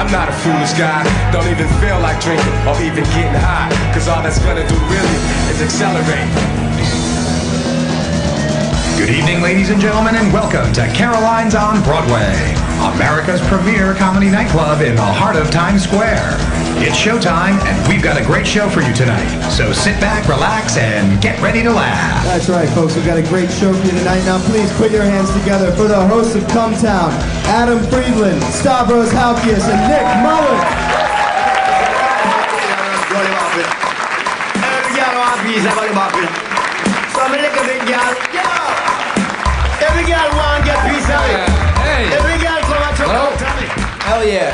I'm not a foolish guy, don't even feel like drinking or even getting high, cause all that's gonna do really is accelerate. Good evening, ladies and gentlemen, and welcome to Caroline's on Broadway, America's premier comedy nightclub in the heart of Times Square. It's showtime, and we've got a great show for you tonight. So sit back, relax, and get ready to laugh. That's right, folks. We've got a great show for you tonight. Now, please put your hands together for the hosts of Come Town, Adam Friedland, Stavros Halkias, and Nick Mullen. Every girl want to get piece of it. Hey. Every girl come and Hello. Hell yeah.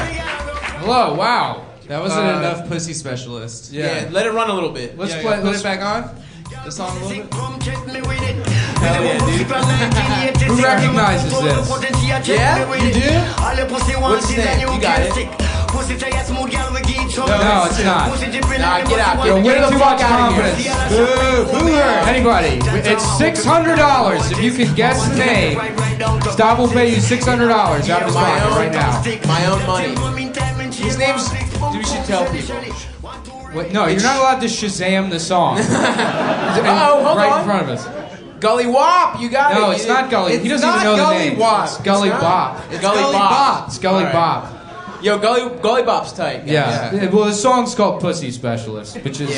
Hello, wow. That wasn't enough pussy specialist. Yeah, let it run a little bit. Let's Put let's it back on. The song a little bit. Hell yeah, dude. Who recognizes this? Yeah, you do? What's his name? You got it. No, it's not. Nah, get out. You're way Get the too fuck much out of confidence. here. Boo her. Anybody, it's $600. If you can guess the name, Stav will pay you $600 out of his pocket right now. My own money. His name's... You should tell people. Wait, no, you're not allowed to Shazam the song. Hold right on. in front of us. Gully Wop, you got it. No, it's not Gully. He doesn't even know the name. It's Gully Bop. It's Gully Bop. It's Gully All right. Bop. Yo, Gully Bop's tight. Yeah. Well, the song's called Pussy Specialist, which is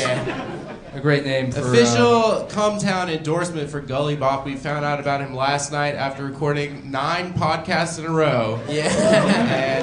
a great name for... Official Come Town endorsement for Gully Bop. We found out about him last night after recording 9 podcasts in a row. Yeah.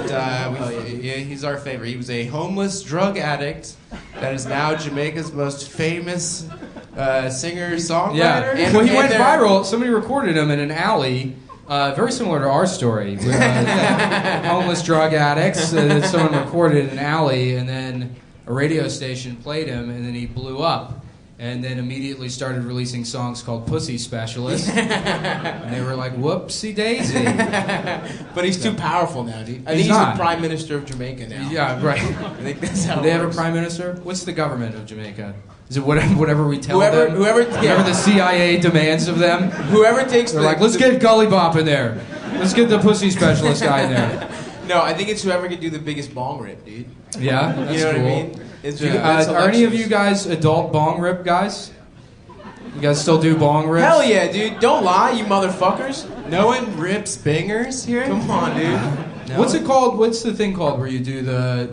And he's our favorite. He was a homeless drug addict that is now Jamaica's most famous singer-songwriter. Yeah. And Well, he went viral. Somebody recorded him in an alley. Very similar to our story. Homeless drug addicts. Someone recorded in an alley, and then a radio station played him, and then he blew up. And then immediately started releasing songs called Pussy Specialist. And they were like, whoopsie daisy. But he's too powerful now, dude. I think he's not. the Prime Minister of Jamaica now. Yeah, right. I think that's how Do it they have a works. prime minister? What's the government of Jamaica? Is it whatever we tell them? Whoever the CIA demands of them? Whoever takes They're like, let's get Gully Bop in there. Let's get the Pussy Specialist guy in there. No, I think it's whoever can do the biggest bong rip, dude. Yeah, that's You know cool. what I mean? It's Are any of you guys adult bong rip guys? You guys still do bong rips? Hell yeah, dude. Don't lie, you motherfuckers. No one rips bangers here? Come on, dude. No? What's it called? What's the thing called where you do the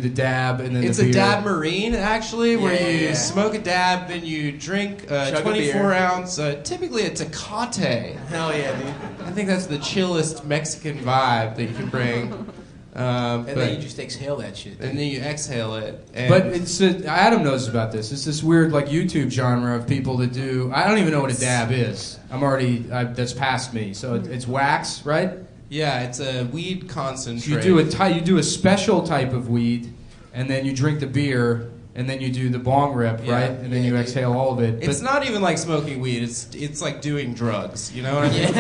dab and then It's the beer? a dab marine, actually, where you Yeah. smoke a dab and you drink a Chug a 24-ounce, typically a Tecate. Hell yeah, dude. I think that's the chillest Mexican vibe that you can bring. And then you just exhale that shit. And then you exhale it. And But it's Adam knows about this. It's this weird like YouTube genre of people that do. I don't even know what a dab is. That's past me. So it's wax, right? yeah, it's a weed So concentrate. you do a special type of weed, and then you drink the beer, and then you do the bong rip, Yeah. right? And then Yeah, you dude. exhale all of it. It's not even like smoking weed. It's like doing drugs. You know what I mean?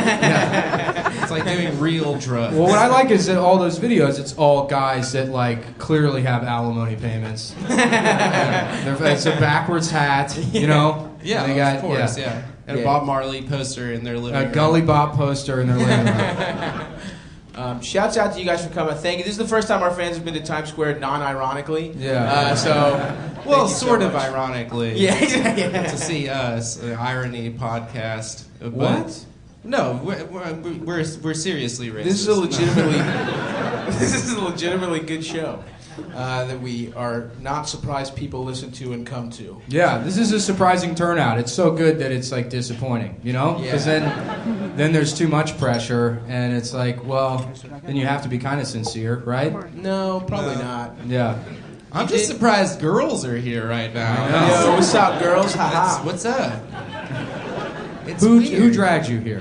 It's like doing real drugs. Well, what I like is that all those videos, it's all guys that like clearly have alimony payments. It's a backwards hat, you know. Yeah, And they got, of course, yeah. And a Yeah. Bob Marley poster in their living A room. Gully Bop poster in their living room. Shouts out to you guys for coming. Thank you. This is the first time our fans have been to Times Square non-ironically. Yeah. So, Well, thank you so sort of much. ironically. Yeah, yeah. To see us, an irony podcast. But What? No, we're seriously racist. This is a legitimately good show that we are not surprised people listen to and come to. Yeah, this is a surprising turnout. It's so good that it's like disappointing, you know? Because then there's too much pressure, and it's like, well, then you have to be kind of sincere, right? No, probably not. Yeah. I'm just surprised girls are here right now. I know. Yo, what's up, girls? Haha. What's up? It's Who weird. dragged you here?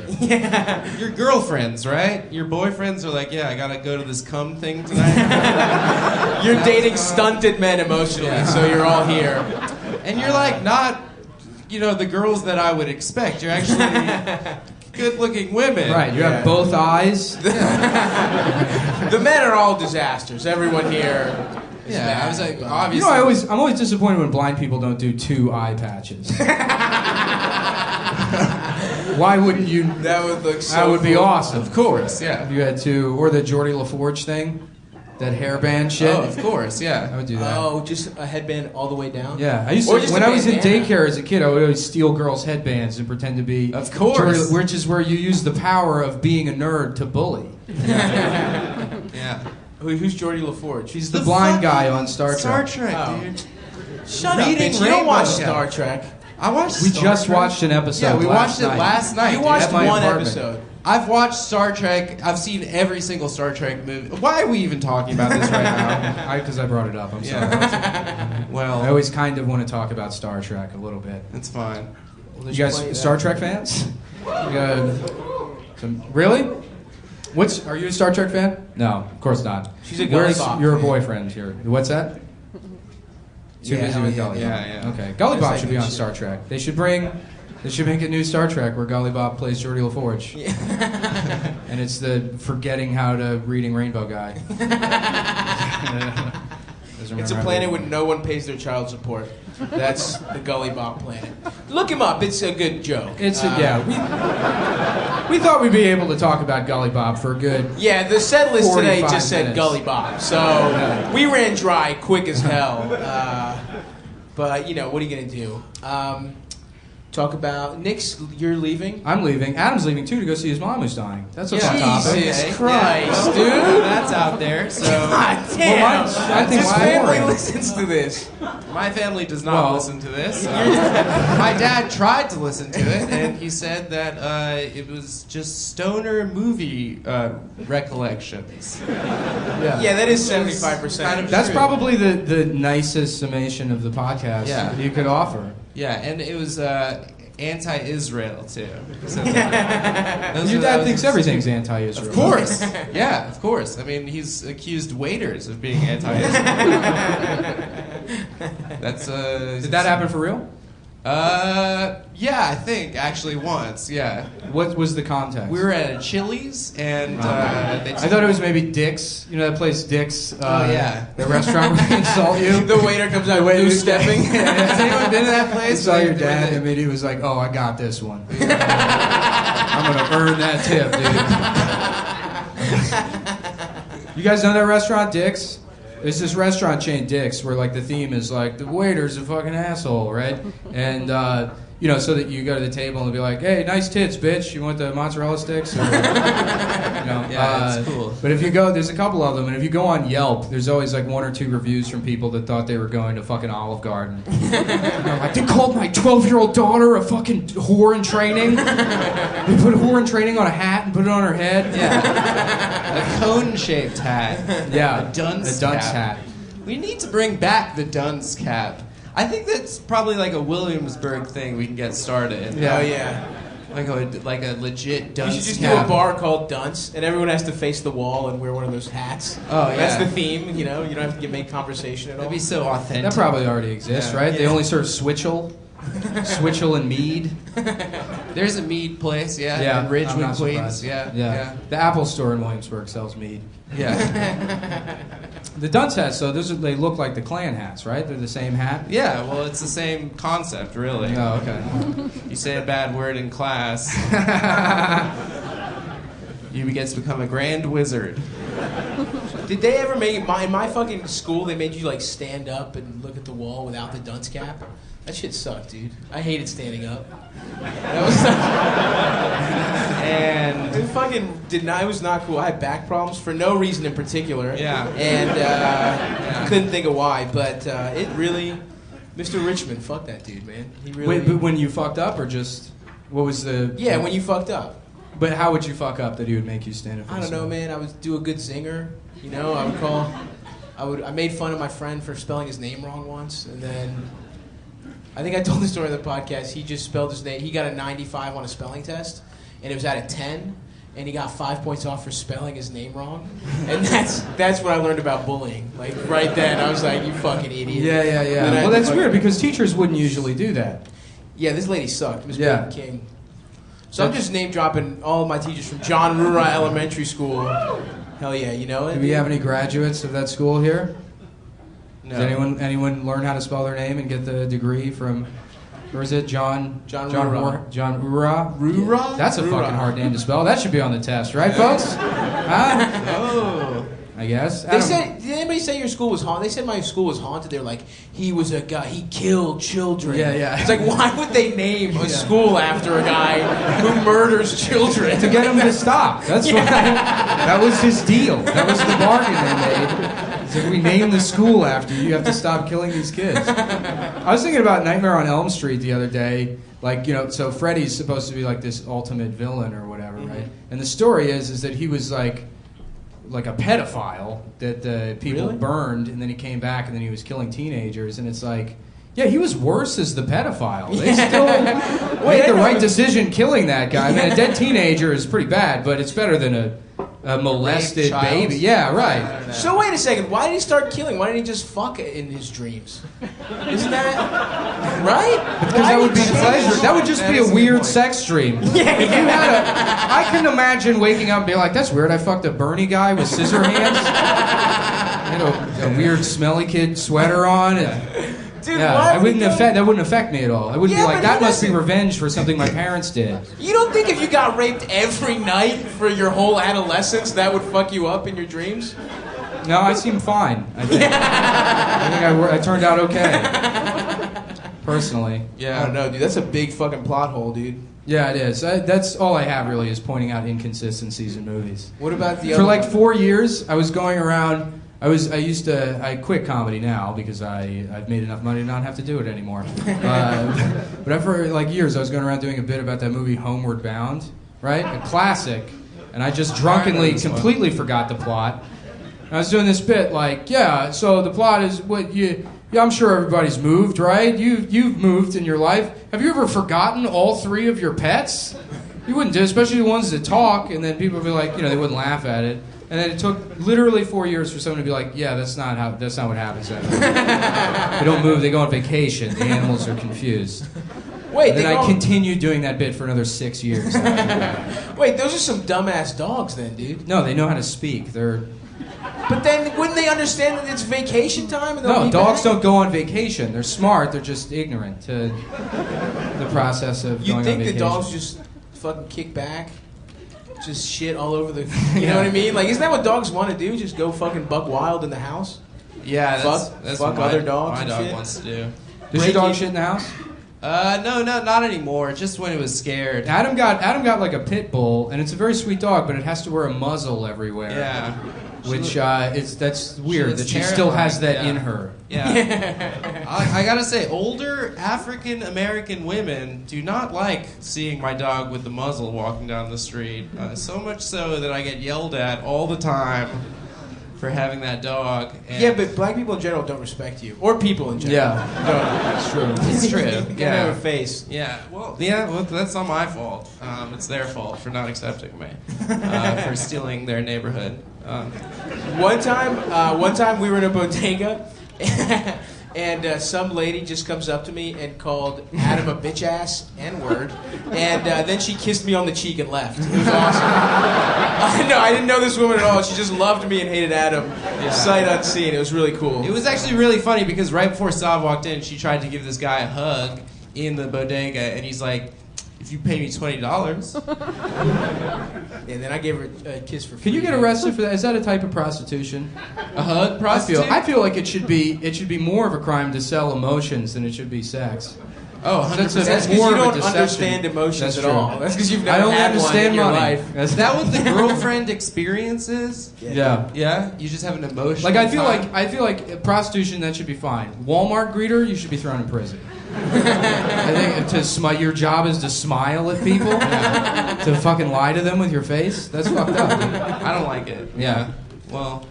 Your girlfriends, right? Your boyfriends are like, yeah, I gotta go to this cum thing tonight. You're dating stunted men emotionally, Yeah. so you're all here. And you're like not, the girls that I would expect. You're actually good-looking women. Right, you have both eyes. The men are all disasters. Everyone here. is Yeah, bad. I was like, You obviously. know, I'm always disappointed when blind people don't do 2 eye patches. Why wouldn't you? That would look so That would be cool. awesome. Of course, yeah. If you had 2, or the Geordie LaForge thing. That hairband shit. Oh, of course, yeah. I would do that. Oh, just a headband all the way down? Yeah, I used Or to, just when a I was in bandana. daycare as a kid, I would always steal girls' headbands and pretend to be. Of course. Which is where you use the power of being a nerd to bully. Yeah. Who's Geordie LaForge? He's the blind guy on Star Trek. Star Trek, Oh. dude. Shut up, Reading bitch. You don't watch Rainbow. Star Trek. I watched We Star just Trek. watched an episode. Yeah, we watched it last night. You dude. watched at my one apartment. episode. I've watched Star Trek. I've seen every single Star Trek movie. Why are we even talking about this right now? Because I brought it up. I'm sorry. Yeah. I Well, always kind of want to talk about Star Trek a little bit. it's fine. You guys play that. Star Trek fans? Really? Are you a Star Trek fan? No, of course not. She's a Where's Gully Bop your fan. boyfriend here? What's that? Too Yeah, busy with yeah, Gully yeah, Bop. yeah. Okay, Gully Bop That's should like be on good Star Trek. They should make a new Star Trek where Gully Bop plays Geordie LaForge. And it's the forgetting how to reading Rainbow guy. It's a planet where no one pays their child support. That's the Gully Bop planet. Look him up. It's a good joke. We thought we'd be able to talk about Gully Bop for a good. Yeah, the set list today 45 just said minutes. Gully Bop. So we ran dry quick as hell. But, you know, what are you going to do? Talk about Nick's, you're leaving? I'm leaving. Adam's leaving too to go see his mom who's dying. That's a fun topic. Jesus Christ, Yeah. dude. That's out there. So God damn. I think His my family boring. listens to this. my family does not Well- listen to this. My dad tried to listen to it, and he said that it was just stoner movie recollections. Yeah, that is 75%. Kind of That's true. probably the nicest summation of the podcast Yeah. you could offer. Yeah, and it was anti-Israel too. So Your dad thinks everything's anti-Israel. Of course. Yeah, of course. I mean, he's accused waiters of being anti-Israel. That's Did that happen for real? Yeah, I think actually once. Yeah, What was the context? we were at a Chili's and they I thought it was maybe Dick's. You know that place Dick's? Oh, yeah. The restaurant where they insult you. The waiter comes out waiter- loose stepping. Has anyone been to that I place? saw your Like, dad doing and he was like, "Oh, I got this one. I'm gonna earn that tip, dude." You guys know that restaurant, Dick's? There's this restaurant chain, Dick's, where like the theme is like the waiter's a fucking asshole, right? And you know, so that you go to the table and be like, "Hey, nice tits, bitch. You want the mozzarella sticks?" Or, you know, Yeah, it's cool. But if you go, there's a couple of them, and if you go on Yelp, there's always like 1 or 2 reviews from people that thought they were going to fucking Olive Garden. You know, like, they called my 12-year-old daughter a fucking whore in training. They put whore in training on a hat and put it on her head. Yeah, a cone-shaped hat. Yeah, A dunce hat. We need to bring back the dunce cap. I think that's probably like a Williamsburg thing we can get started. Yeah. Oh, yeah. Like a legit dunce You should just cap. do a bar called Dunce, and everyone has to face the wall and wear one of those hats. Oh, yeah. That's the theme, you know? You don't have to make conversation at all. That'd be so authentic. That probably already exists, Yeah. right? They Yeah. only serve Switchel. Switchel and mead. There's a mead place, yeah, Yeah, in I'm Ridgewood, not Queens. surprised. Yeah. The Apple Store in Williamsburg sells mead. Yeah. The dunce hats, though, they look like the Klan hats, right? They're the same hat. Yeah, well, it's the same concept, really. Oh, okay. You say a bad word in class, you get to become a grand wizard. Did they ever make in my fucking school? They made you like stand up and look at the wall without the dunce cap. That shit sucked, dude. I hated standing up. That was And it fucking did not. It was not cool. I had back problems for no reason in particular. Yeah. And couldn't think of why, but it really, Mr. Richmond, fuck that dude, man. He really. Wait, but when you fucked up, or just what was the? Yeah, when you fucked up. But how would you fuck up that he would make you stand in I front don't of know, man. I would do a good zinger. You know, I made fun of my friend for spelling his name wrong once, and then I think I told the story on the podcast. He just spelled his name. He got a 95 on a spelling test, and it was out of 10, and he got 5 points off for spelling his name wrong. And that's what I learned about bullying. Like right then, I was like, "You fucking idiot." Yeah. Then I Well, that's fucking- weird because teachers wouldn't usually do that. Yeah, this lady sucked, Miss Yeah. Peyton King. So I'm just name dropping all of my teachers from John Rura Elementary School. Hell yeah, you know it. Do we have any graduates of that school here? no. Does anyone learn how to spell their name and get the degree from? Or is it John Rura. John Rura? Rura? That's a Rura. fucking hard name to spell. That should be on the test, right, folks? Huh? Oh. I guess. They said anybody say your school was haunted? They said my school was haunted. They're like, he was a guy. He killed children. Yeah. It's like, why would they name a school after a guy who murders children? To get him to stop. That's why. That was his deal. That was the bargain they made. It's like, we named the school after you. You have to stop killing these kids. I was thinking about Nightmare on Elm Street the other day. Like, so Freddy's supposed to be like this ultimate villain or whatever, right? And the story is that he was like a pedophile that people burned, and then he came back, and then he was killing teenagers, and it's like, yeah, he was worse as the pedophile. They still made the right decision killing that guy. I mean, a dead teenager is pretty bad, but it's better than a molested baby. Yeah, right. So wait a second. Why did he start killing? Why didn't he just fuck in his dreams? Isn't that right? Because that would be pleasure. That would just be a weird sex dream. Yeah. If you had I can imagine waking up and being like, "That's weird. I fucked a Bernie guy with scissor hands." A weird smelly kid sweater on. And, Dude, that wouldn't affect me at all. I wouldn't be like, but that must be revenge for something my parents did. You don't think if you got raped every night for your whole adolescence, that would fuck you up in your dreams? No, I seem fine. I think I turned out okay. Personally. Yeah, I don't know, dude. That's a big fucking plot hole, dude. Yeah, it is. That's all I have really is pointing out inconsistencies in movies. What about the For other like 4 years, I was going around. I quit comedy now because I've made enough money to not have to do it anymore. But for like years, I was going around doing a bit about that movie Homeward Bound, right? A classic. And I just drunkenly completely forgot the plot. And I was doing this bit like, so the plot is I'm sure everybody's moved, right? You've moved in your life. Have you ever forgotten all 3 of your pets? You wouldn't do, especially the ones that talk, and then people would be like, they wouldn't laugh at it. And then it took literally 4 years for someone to be like, that's not what happens. They don't move, they go on vacation. The animals are confused. Wait, and then I continued doing that bit for another 6 years. Wait, those are some dumbass dogs then, dude. No, they know how to speak. But then wouldn't they understand that it's vacation time? And no, dogs don't go on vacation. They're smart, they're just ignorant to the process of going on vacation. You think the dogs just fucking kick back? Just shit all over the... You know what I mean? Like, isn't that what dogs want to do? Just go fucking buck wild in the house? Yeah, that's fuck what other dogs my and dog shit? wants to do. Does your dog shit in the house? No, not anymore. Just when it was scared. Adam got like a pit bull, and it's a very sweet dog, but it has to wear a muzzle everywhere. Yeah. Which that's weird that she still has that in her. Yeah. I gotta say, older African American women do not like seeing my dog with the muzzle walking down the street. So much so that I get yelled at all the time for having that dog. Yeah, but black people in general don't respect you, or people in general. Yeah, it's true. It's true. You have a face. Yeah. Well, that's not my fault. It's their fault for not accepting me, for stealing their neighborhood. One time we were in a bodega, and some lady just comes up to me and called Adam a bitch ass N-word, and then she kissed me on the cheek and left. It was awesome. I didn't know this woman at all. She just loved me and hated Adam, sight unseen. It was really cool. It was actually really funny because right before Sav walked in, she tried to give this guy a hug in the bodega, and he's like, "If you pay me $20." And then I gave her a kiss for free. Can you get arrested for that? Is that a type of prostitution? A hug prostitute? I feel like it should be more of a crime to sell emotions than it should be sex. Oh, 100%. That's because you don't understand emotions at all. That's because you've never had one in your life. Is that what the girlfriend experience is? Yeah. Yeah? You just have an emotion. Like I feel like prostitution, that should be fine. Walmart greeter, you should be thrown in prison. I think your job is to smile at people, to fucking lie to them with your face. That's fucked up, dude. I don't like it. Yeah. Well,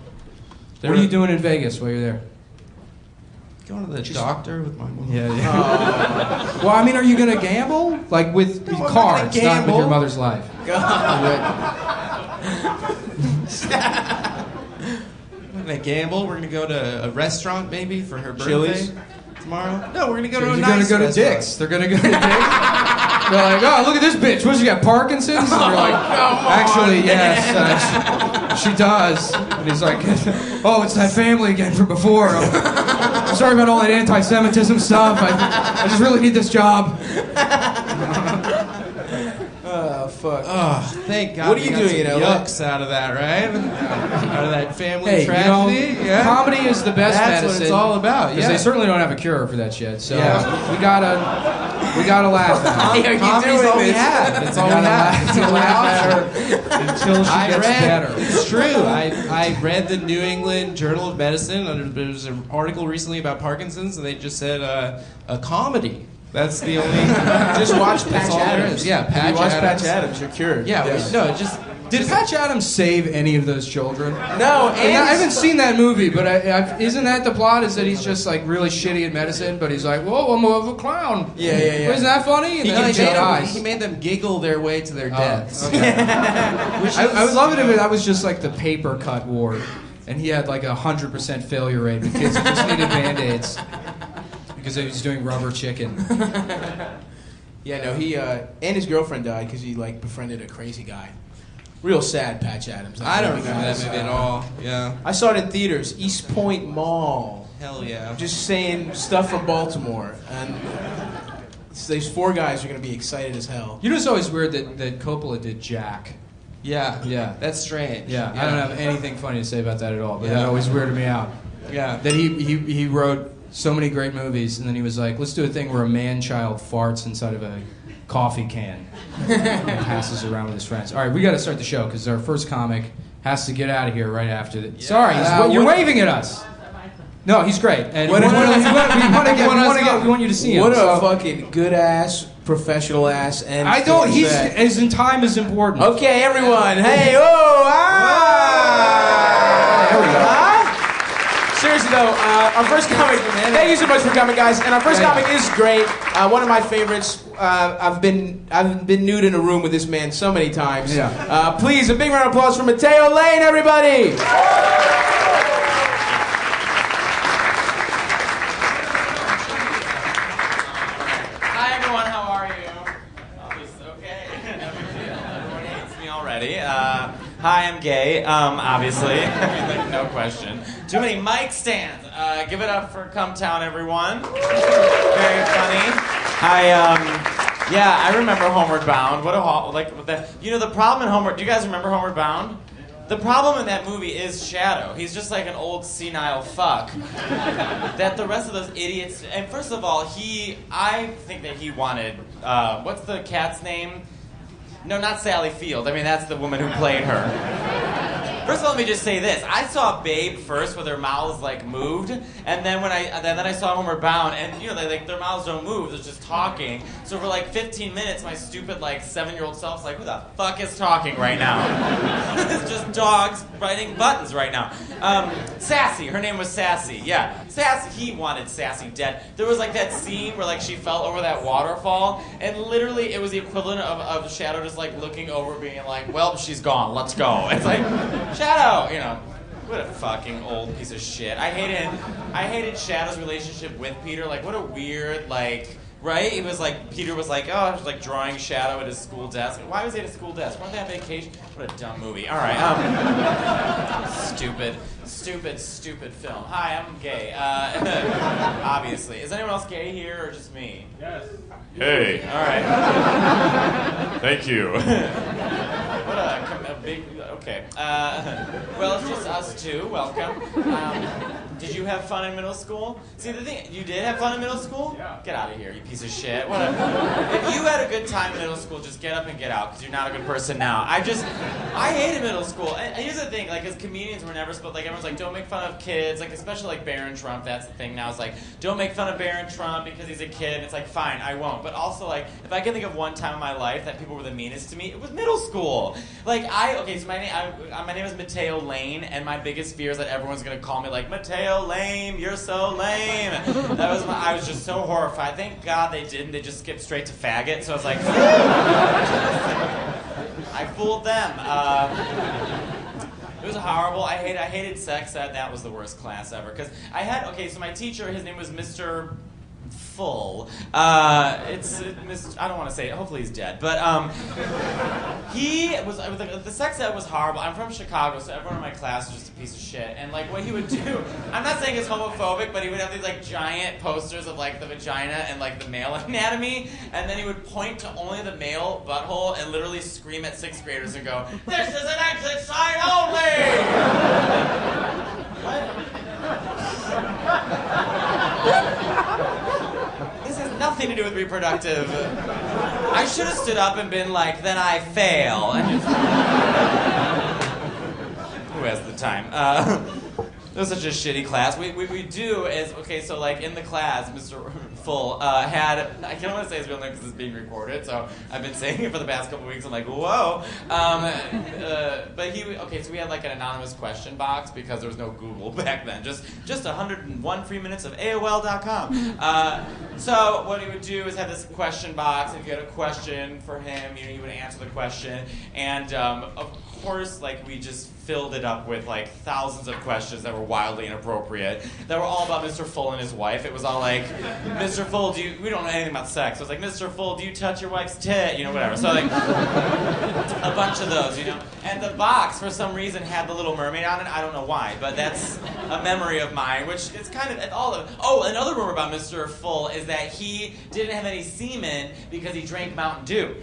what are you doing in Vegas while you're there? Going to the doctor with my mom. Yeah. Well, I mean, are you gonna gamble like with cards, not with your mother's life? We're gonna gamble. We're gonna go to a restaurant maybe for her birthday. Chili's? Tomorrow? No, we're gonna go to a They're nice gonna go to restaurant. Dick's. They're gonna go to Dick's. They're like, oh, look at this bitch. What, she got Parkinson's? And they're like, actually, yes, she does. And he's like, oh, it's that family again from before. I'm sorry about all that anti-Semitism stuff. I just really need this job. fuck? Oh, thank God. What are we you got doing, some you know? yucks out of that, right? Out of that family Hey, tragedy. Yeah. comedy is the best That's medicine. what it's all about. Because Yeah. they certainly don't have a cure for that shit. So Yeah. we gotta laugh at it. Hey, are you Comedy's doing all we this? have. That's all we Gotta have. It's the only option. Until she gets better. It's true. I read the New England Journal of Medicine. There was an article recently about Parkinson's, and they just said a comedy. That's the only. Just watch That's Patch all there Adams. is. Yeah, If you Patch watch Adams. Patch Adams, you're cured. Yeah, no, it just. Did Patch Adams save any of those children? No, I haven't seen that movie, but isn't that the plot? Is that he's just like really shitty at medicine, but he's like, whoa, I'm more of a clown. Yeah. Isn't that funny? And then he just dies. He made them giggle their way to their deaths. Okay. I would love it if that was just like the paper cut ward, and he had like 100% failure rate with kids who just needed Band-Aids because he was doing rubber chicken. Yeah, no, he and his girlfriend died because he like befriended a crazy guy. Real sad, Patch Adams. I don't remember that movie at all. Yeah. I saw it in theaters, East Point Mall. Hell yeah. Just saying stuff from Baltimore, and these four guys are gonna be excited as hell. You know, it's always weird that Coppola did Jack. Yeah. That's strange. Yeah, I don't have anything funny to say about that at all, but Yeah. that always weirded me out. Yeah. That he wrote so many great movies, and then he was like, let's do a thing where a man-child farts inside of a coffee can and passes it around with his friends. All right, we got to start the show because our first comic has to get out of here right after the. Sorry, you're waving at us. No, he's great, and we want you to see him. What a fucking good ass, professional ass, and I don't. His time is important. Okay, everyone. Hey, oh, There we go. Seriously though, our first comic. Thank you so much for coming, guys. And our first comic is great. One of my favorites. I've been nude in a room with this man so many times. Yeah. Please, a big round of applause for Mateo Lane, everybody. Hi everyone, how are you? Oh, this is okay. Everyone hates me already. Hi, I'm gay, obviously. Like, no question. Too many mic stands. Give it up for Come Town, everyone. Very funny. Yeah, I remember Homeward Bound. What the problem in Homeward. Do you guys remember Homeward Bound? The problem in that movie is Shadow. He's just like an old senile fuck. That the rest of those idiots. And first of all, I think that he wanted. What's the cat's name? No, not Sally Field. I mean, that's the woman who played her. First of all, let me just say this. I saw Babe first, where their mouths like moved, and then then I saw Homeward Bound, and their mouths don't move; they're just talking. So for like 15 minutes, my stupid like 7-year-old self's like, "Who the fuck is talking right now?" It's just dogs writing buttons right now. Sassy, her name was Sassy. Yeah, Sassy. He wanted Sassy dead. There was like that scene where like she fell over that waterfall, and literally it was the equivalent of Shadow just like looking over, being like, "Well, she's gone. Let's go." It's like. Shadow, what a fucking old piece of shit. I hated Shadow's relationship with Peter. Like, what a weird, like, right? It was like, Peter was like, I was like drawing Shadow at his school desk. Why was he at his school desk? Weren't they on vacation? What a dumb movie. All right. Stupid film. Hi, I'm gay. Obviously. Is anyone else gay here or just me? Yes. Hey. All right. Thank you. What a big. Okay. Well, it's just us two. Welcome. Did you have fun in middle school? See, the thing, you did have fun in middle school? Yeah. Get out of here, you piece of shit. If you had a good time in middle school, just get up and get out, because you're not a good person now. I hated middle school. And here's the thing, like, as comedians, we're never supposed, like, everyone's like, don't make fun of kids, like, especially, like, Barron Trump, that's the thing now. It's like, don't make fun of Barron Trump because he's a kid, and it's like, fine, I won't. But also, like, if I can think of one time in my life that people were the meanest to me, it was middle school. Like, so my name is Mateo Lane, and my biggest fear is that everyone's gonna call me, like, Mateo Lame, you're so lame. I was just so horrified. Thank God they didn't. They just skipped straight to faggot. So I was like, I fooled them. It was horrible. I hated sex ed. That was the worst class ever. Because so my teacher, his name was Mr. Full. I don't want to say it. Hopefully he's dead. But the sex ed was horrible. I'm from Chicago, so everyone in my class was just a piece of shit. And like what he would do, I'm not saying it's homophobic, but he would have these like giant posters of like the vagina and like the male anatomy, and then he would point to only the male butthole and literally scream at 6th graders and go, "This is an exit sign only!" What? This has nothing to do with reproductive. I should have stood up and been like, "Then I fail." And just... Who has the time? It was such a shitty class. We do is, okay, so like in the class, Mr. Full had, I can't want to say his real name because it's being recorded, so I've been saying it for the past couple weeks. I'm like, whoa. But so we had like an anonymous question box because there was no Google back then. Just 101 free minutes of AOL.com. So what he would do is have this question box, and if you had a question for him, he would answer the question, and of course, like we just filled it up with like thousands of questions that were wildly inappropriate, that were all about Mr. Full and his wife. It was all like, "Mr. Full, we don't know anything about sex." So it was like, "Mr. Full, do you touch your wife's tit?" Whatever. So like, a bunch of those, And the box, for some reason, had the Little Mermaid on it. I don't know why, but that's a memory of mine, which is kind of all of it. Oh, another rumor about Mr. Full is that he didn't have any semen because he drank Mountain Dew.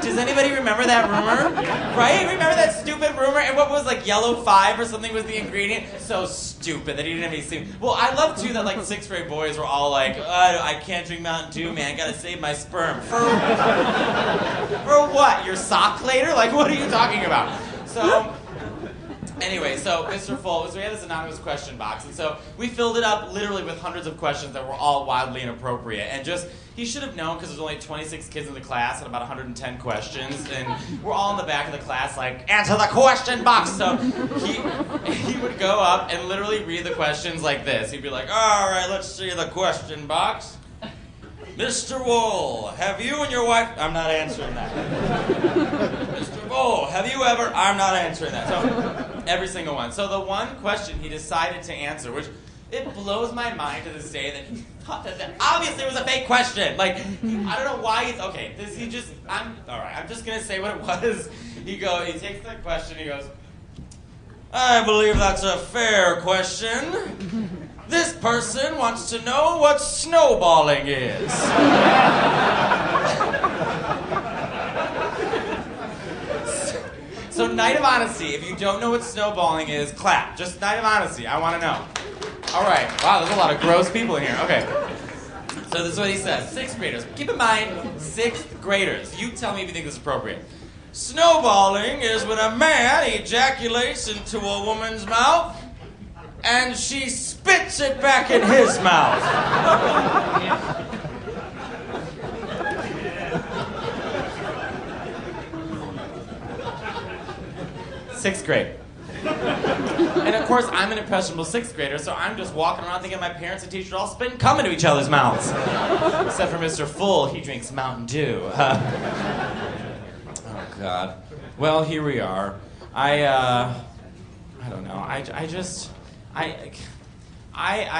Does anybody remember that rumor? Right? Remember that stupid rumor? And what was like Yellow 5 or something was the ingredient? So stupid that he didn't have any semen. Well, I love too that like 6th grade boys were all like, "I can't drink Mountain Dew, man. I gotta save my sperm." For what? Your sock later? Like, what are you talking about? So... Anyway, so Mr. Full, we had this anonymous question box, and so we filled it up literally with hundreds of questions that were all wildly inappropriate, and he should have known because there's only 26 kids in the class and about 110 questions, and we're all in the back of the class like, "Answer the question box!" So he would go up and literally read the questions like this. He'd be like, "All right, let's see the question box. Mr. Wool, have you and your wife..." I'm not answering that. "Mr. Wool, have you ever..." I'm not answering that. So every single one. So the one question he decided to answer, which it blows my mind to this day that he thought that obviously was a fake question. Like, I don't know why he's... Okay, I'm just going to say what it was. He takes the question, he goes, "I believe that's a fair question. This person wants to know what snowballing is." So night of honesty, if you don't know what snowballing is, clap. Just night of honesty, I want to know. All right. Wow, there's a lot of gross people in here. Okay. So this is what he says. 6th graders. Keep in mind, 6th graders. You tell me if you think this is appropriate. "Snowballing is when a man ejaculates into a woman's mouth and she spits it back in his mouth." Sixth grade. And of course, I'm an impressionable 6th grader, so I'm just walking around thinking my parents and teachers are all spitting cum into each other's mouths. Except for Mr. Full, he drinks Mountain Dew. Oh, God. Well, here we are. I don't know. I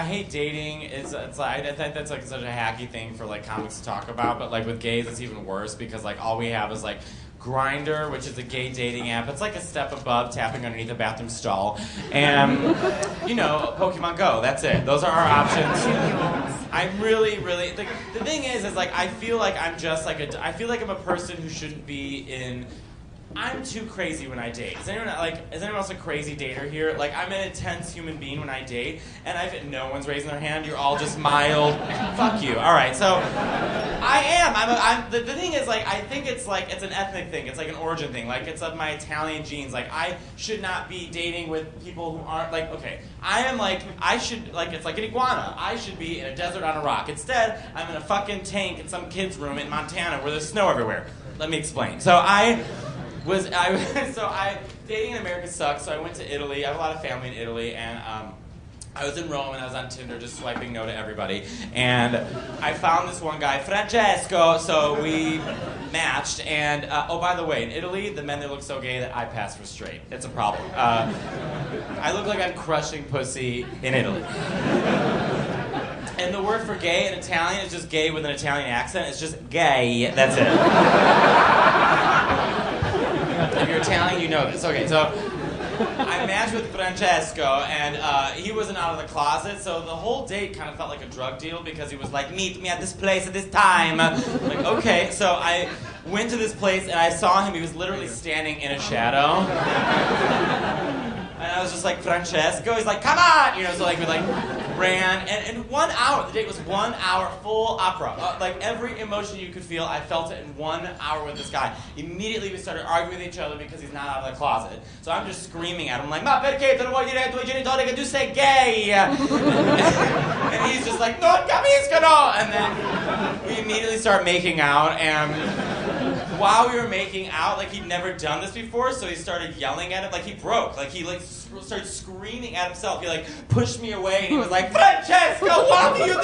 hate dating. It's like, I think that's like such a hacky thing for like comics to talk about, but like with gays, it's even worse because like all we have is like Grindr, which is a gay dating app. It's like a step above tapping underneath a bathroom stall. And, Pokemon Go, that's it. Those are our options. I'm really, the thing is like, I feel like I'm just like I feel like I'm a person who shouldn't be in... I'm too crazy when I date. Is anyone else a crazy dater here? Like, I'm an intense human being when I date, and no one's raising their hand. You're all just mild. Fuck you. All right, so I am. The thing is, like, I think it's like it's an ethnic thing. It's like an origin thing. Like, it's of my Italian genes. Like, I should not be dating with people who aren't like. Okay, I should like. It's like an iguana. I should be in a desert on a rock. Instead, I'm in a fucking tank in some kid's room in Montana where there's snow everywhere. Let me explain. Dating in America sucks, so I went to Italy. I have a lot of family in Italy, and I was in Rome, and I was on Tinder just swiping no to everybody. And I found this one guy, Francesco, so we matched. And, oh, by the way, in Italy, the men there look so gay that I pass for straight. It's a problem. I look like I'm crushing pussy in Italy. And And the word for gay in Italian is just gay with an Italian accent. It's just gay. That's it. If you're Italian, you know this. Okay, so I matched with Francesco, and he wasn't out of the closet, so the whole date kind of felt like a drug deal because he was like, meet me at this place at this time. Like, okay, so I went to this place, and I saw him. He was literally standing in a shadow. And I was just like, Francesco? He's like, come on! You know, so like we ran. And 1 hour, the date was 1 hour, full opera. Like every emotion you could feel, I felt it in 1 hour with this guy. Immediately we started arguing with each other because he's not out of the closet. So I'm just screaming at him like, ma perché te lo vuoi dire ai tuoi genitori che tu sei gay? And he's just like, non capiscono! And then we immediately start making out, and while we were making out, like he'd never done this before, so he started yelling at it, like he broke, like he started screaming at himself. He like pushed me away, and he was like, Francesco, what are you doing?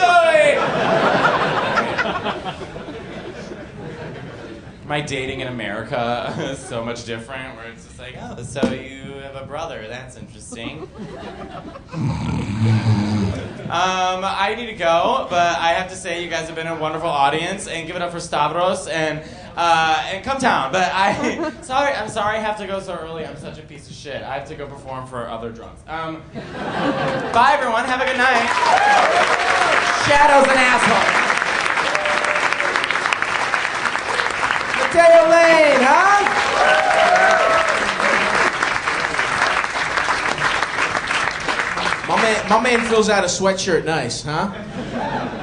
My dating in America is so much different, where it's just like, oh, so you have a brother, that's interesting. I need to go, but I have to say you guys have been a wonderful audience, and give it up for Stavros and Cumtown. But I'm sorry I have to go so early. I'm such a piece of shit. I have to go perform for other drunks. Bye everyone, have a good night. Shadow's an asshole. Mateo Lane, huh? My man fills out a sweatshirt nice, huh?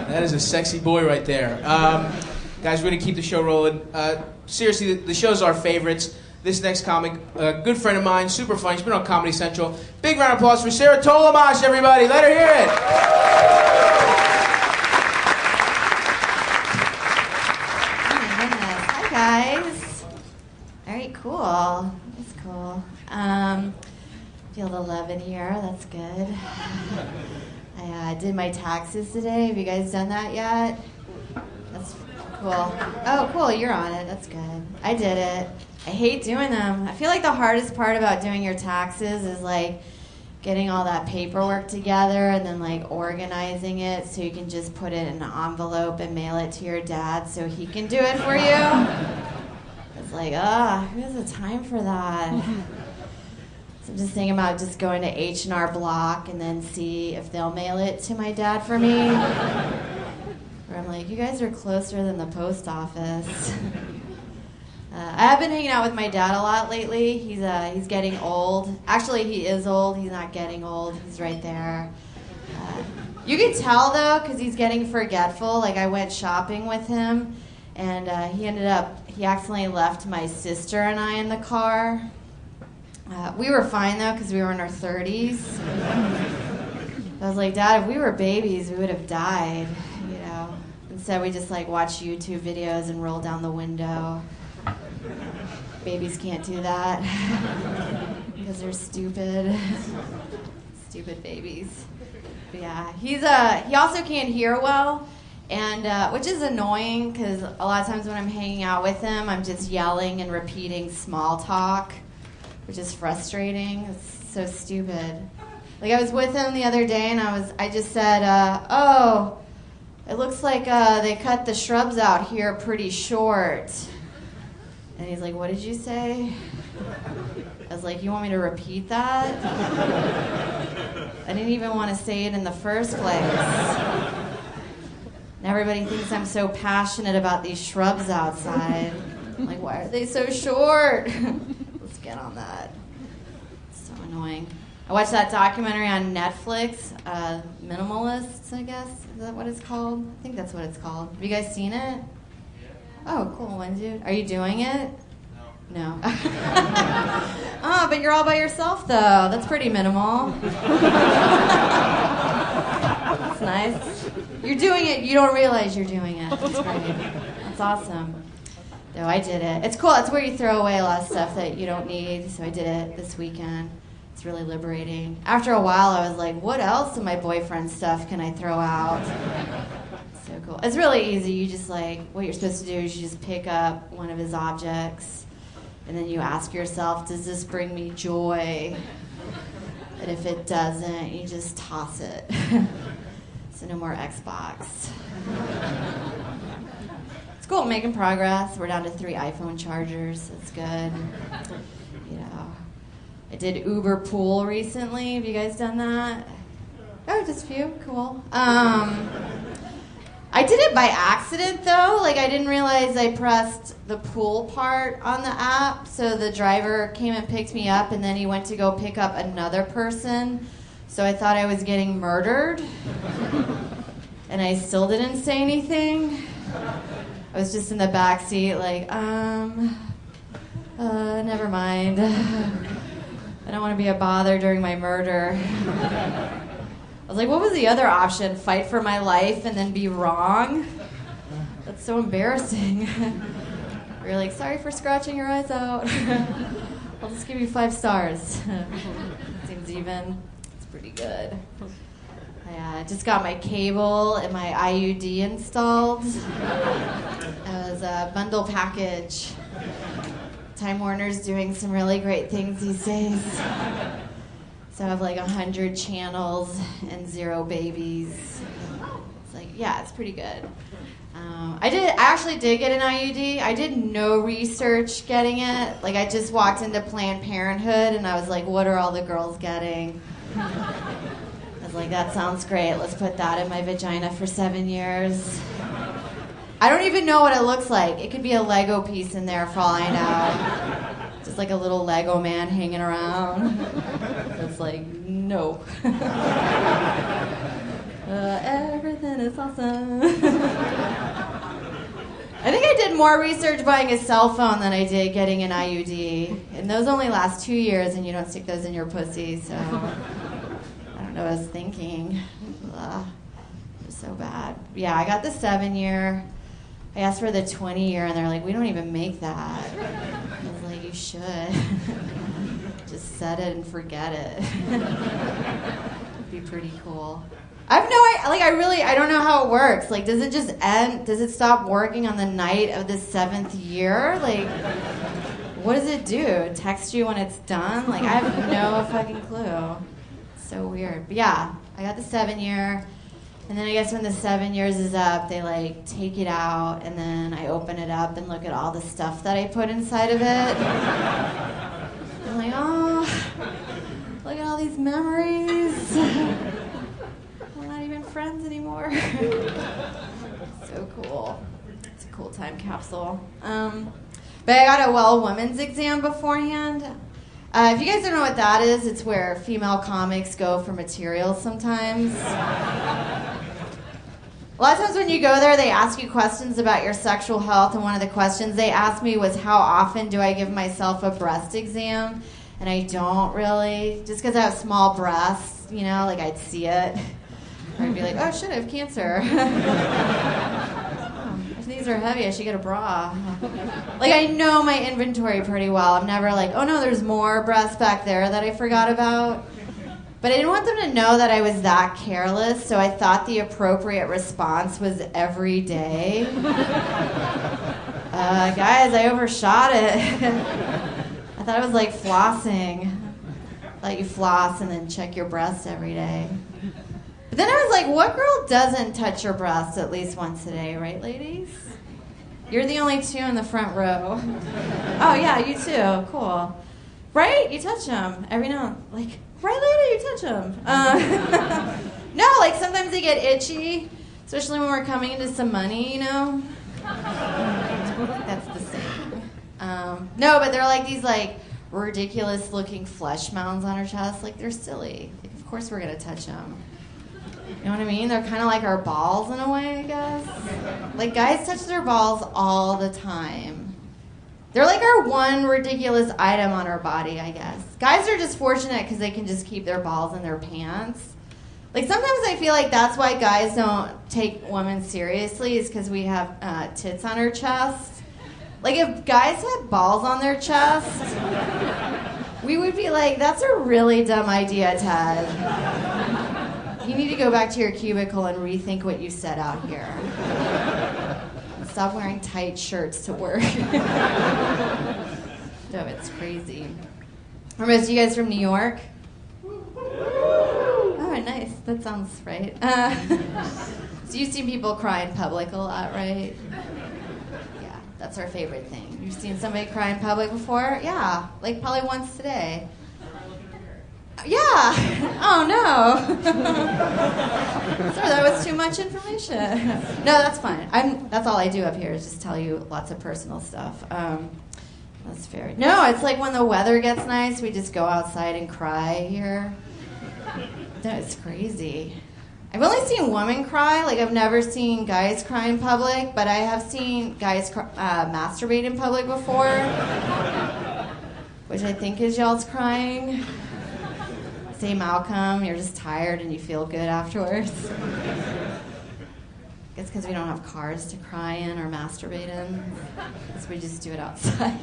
That is a sexy boy right there. Guys, we're going to keep the show rolling. Seriously, the show's our favorites. This next comic, a good friend of mine, super funny. She's been on Comedy Central. Big round of applause for Sarah Tolamash, everybody. Let her hear it. Hi, guys. Very cool. That's cool. Feel the love in here. That's good. I did my taxes today. Have you guys done that yet? That's cool. Oh, cool. You're on it. That's good. I did it. I hate doing them. I feel like the hardest part about doing your taxes is like getting all that paperwork together and then like organizing it so you can just put it in an envelope and mail it to your dad so he can do it for you. It's like, who has the time for that? So I'm just thinking about just going to H&R Block and then see if they'll mail it to my dad for me. Where I'm like, you guys are closer than the post office. I have been hanging out with my dad a lot lately. He's getting old. Actually, he is old. He's not getting old. He's right there. You can tell, though, because he's getting forgetful. Like, I went shopping with him, and he accidentally left my sister and I in the car. We were fine, though, because we were in our 30s. I was like, Dad, if we were babies, we would have died, you know. Instead, we just, like, watch YouTube videos and roll down the window. Babies can't do that because they're stupid. Stupid babies. But yeah, he also can't hear well, and which is annoying because a lot of times when I'm hanging out with him, I'm just yelling and repeating small talk, which is frustrating. It's so stupid. Like I was with him the other day, and I just said, "Oh, it looks like they cut the shrubs out here pretty short." And he's like, what did you say? I was like, you want me to repeat that? I didn't even want to say it in the first place. And everybody thinks I'm so passionate about these shrubs outside. I'm like, why are they so short? Let's get on that. It's so annoying. I watched that documentary on Netflix, Minimalists, I guess. Is that what it's called? I think that's what it's called. Have you guys seen it? Oh, cool. When dude, are you doing it? No. Oh, but you're all by yourself, though. That's pretty minimal. That's nice. You're doing it. You don't realize you're doing it. That's great. That's awesome. No, I did it. It's cool. It's where you throw away a lot of stuff that you don't need. So I did it this weekend. It's really liberating. After a while, I was like, what else of my boyfriend's stuff can I throw out? So cool. It's really easy. You just what you're supposed to do is you just pick up one of his objects and then you ask yourself, does this bring me joy? And if it doesn't, you just toss it. So no more Xbox. It's cool, making progress. We're down to 3 iPhone chargers. That's good. You know, I did Uber Pool recently. Have you guys done that? Oh, just a few. Cool. I did it by accident, though. Like, I didn't realize I pressed the pool part on the app. So the driver came and picked me up, and then he went to go pick up another person. So I thought I was getting murdered. And I still didn't say anything. I was just in the back seat, like, never mind. I don't want to be a bother during my murder. I was like, what was the other option? Fight for my life and then be wrong? That's so embarrassing. We were like, sorry for scratching your eyes out. I'll just give you 5 stars. Seems even. It's pretty good. I just got my cable and my IUD installed. It was a bundle package. Time Warner's doing some really great things these days. So I have like 100 channels and 0 babies. It's like, yeah, it's pretty good. I actually did get an IUD. I did no research getting it. Like, I just walked into Planned Parenthood and I was like, what are all the girls getting? I was like, that sounds great. Let's put that in my vagina for 7 years. I don't even know what it looks like. It could be a Lego piece in there for all I know. Just like a little Lego man hanging around. It's like, no. Everything is awesome. I think I did more research buying a cell phone than I did getting an IUD. And those only last 2 years, and you don't stick those in your pussy, so I don't know what I was thinking. Ugh. It was so bad. Yeah, I got the 7-year. I asked for the 20-year, and they're like, we don't even make that. I was like, you should. Just set it and forget it. It'd be pretty cool. I have no idea, I don't know how it works. Like, does it just end? Does it stop working on the night of the 7th year? Like, what does it do? Text you when it's done? Like, I have no fucking clue. It's so weird. But yeah, I got the 7-year. And then I guess when the 7 years is up, they like take it out, and then I open it up and look at all the stuff that I put inside of it. I'm like, oh, look at all these memories. We're not even friends anymore. So cool. It's a cool time capsule. But I got a Well Women's exam beforehand. If you guys don't know what that is, it's where female comics go for materials sometimes. A lot of times when you go there, they ask you questions about your sexual health, and one of the questions they asked me was, how often do I give myself a breast exam? And I don't really, just because I have small breasts, you know, like I'd see it. Or I'd be like, oh shit, I have cancer. If these are heavy, I should get a bra. Like, I know my inventory pretty well. I'm never like, oh no, there's more breasts back there that I forgot about. But I didn't want them to know that I was that careless, so I thought the appropriate response was every day. Guys, I overshot it. I thought it was like flossing. Like you floss and then check your breast every day. But then I was like, what girl doesn't touch her breast at least once a day, right, ladies? You're the only 2 in the front row. Oh, yeah, you too. Cool. Right? You touch them every now and like, right, lady? You touch them. No, like sometimes they get itchy, especially when we're coming into some money, you know? That's the same. No, but they're like these like ridiculous looking flesh mounds on her chest. Like, they're silly. Like, of course we're going to touch them. You know what I mean? They're kind of like our balls in a way, I guess. Like, guys touch their balls all the time. They're like our one ridiculous item on our body, I guess. Guys are just fortunate because they can just keep their balls in their pants. Like, sometimes I feel like that's why guys don't take women seriously, is because we have tits on our chest. Like, if guys had balls on their chest, we would be like, that's a really dumb idea, Ted. You need to go back to your cubicle and rethink what you said out here. Stop wearing tight shirts to work. No, it's crazy. Are most of you guys from New York? Oh, nice. that sounds right. So you've seen people cry in public a lot, right? Yeah, that's our favorite thing. You've seen somebody cry in public before? Yeah, like probably once today. Yeah. Oh no. Sorry, that was too much information. No, that's fine. That's all I do up here is just tell you lots of personal stuff. That's fair. No, it's like when the weather gets nice, we just go outside and cry here. That's crazy. I've only seen women cry. Like, I've never seen guys cry in public, but I have seen guys masturbate in public before, which I think is y'all's crying. Same outcome. You're just tired and you feel good afterwards. I guess because we don't have cars to cry in or masturbate in. So we just do it outside.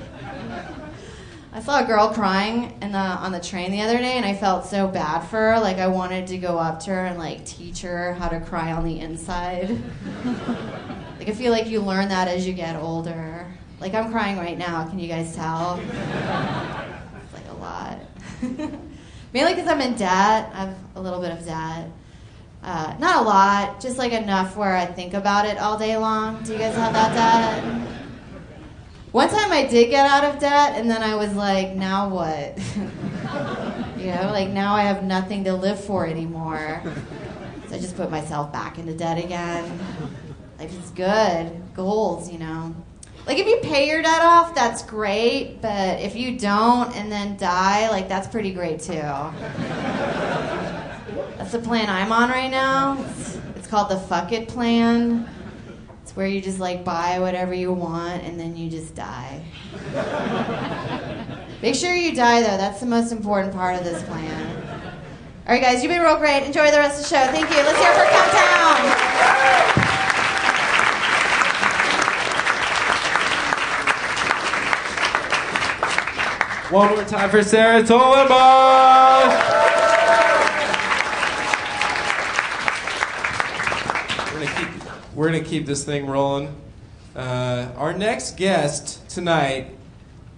I saw a girl crying on the train the other day, and I felt so bad for her. Like, I wanted to go up to her and, like, teach her how to cry on the inside. Like, I feel like you learn that as you get older. Like, I'm crying right now. Can you guys tell? It's, like, a lot. Mainly because I'm in debt. I have a little bit of debt. Not a lot, just, like, enough where I think about it all day long. Do you guys have that debt? One time I did get out of debt, and then I was like, now what? You know, like, now I have nothing to live for anymore. So I just put myself back into debt again. Life is good. Goals, you know. Like, if you pay your debt off, that's great, but if you don't and then die, like, that's pretty great, too. That's the plan I'm on right now. It's called the Fuck It plan. Where you just, like, buy whatever you want and then you just die. Make sure you die, though. That's the most important part of this plan. All right, guys, you've been real great. Enjoy the rest of the show. Thank you. Let's hear it for Countdown. One more time for Sarah Tolenbach. We're going to keep this thing rolling. Our next guest tonight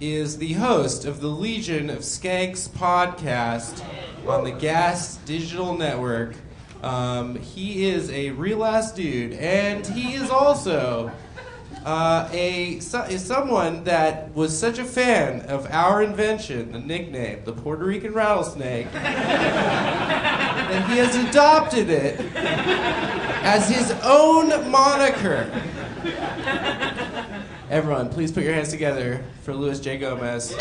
is the host of the Legion of Skanks podcast on the Gas Digital Network. He is a real-ass dude, and he is also someone that was such a fan of our invention, the nickname, the Puerto Rican rattlesnake, that he has adopted it as his own moniker. Everyone, please put your hands together for Louis J. Gomez.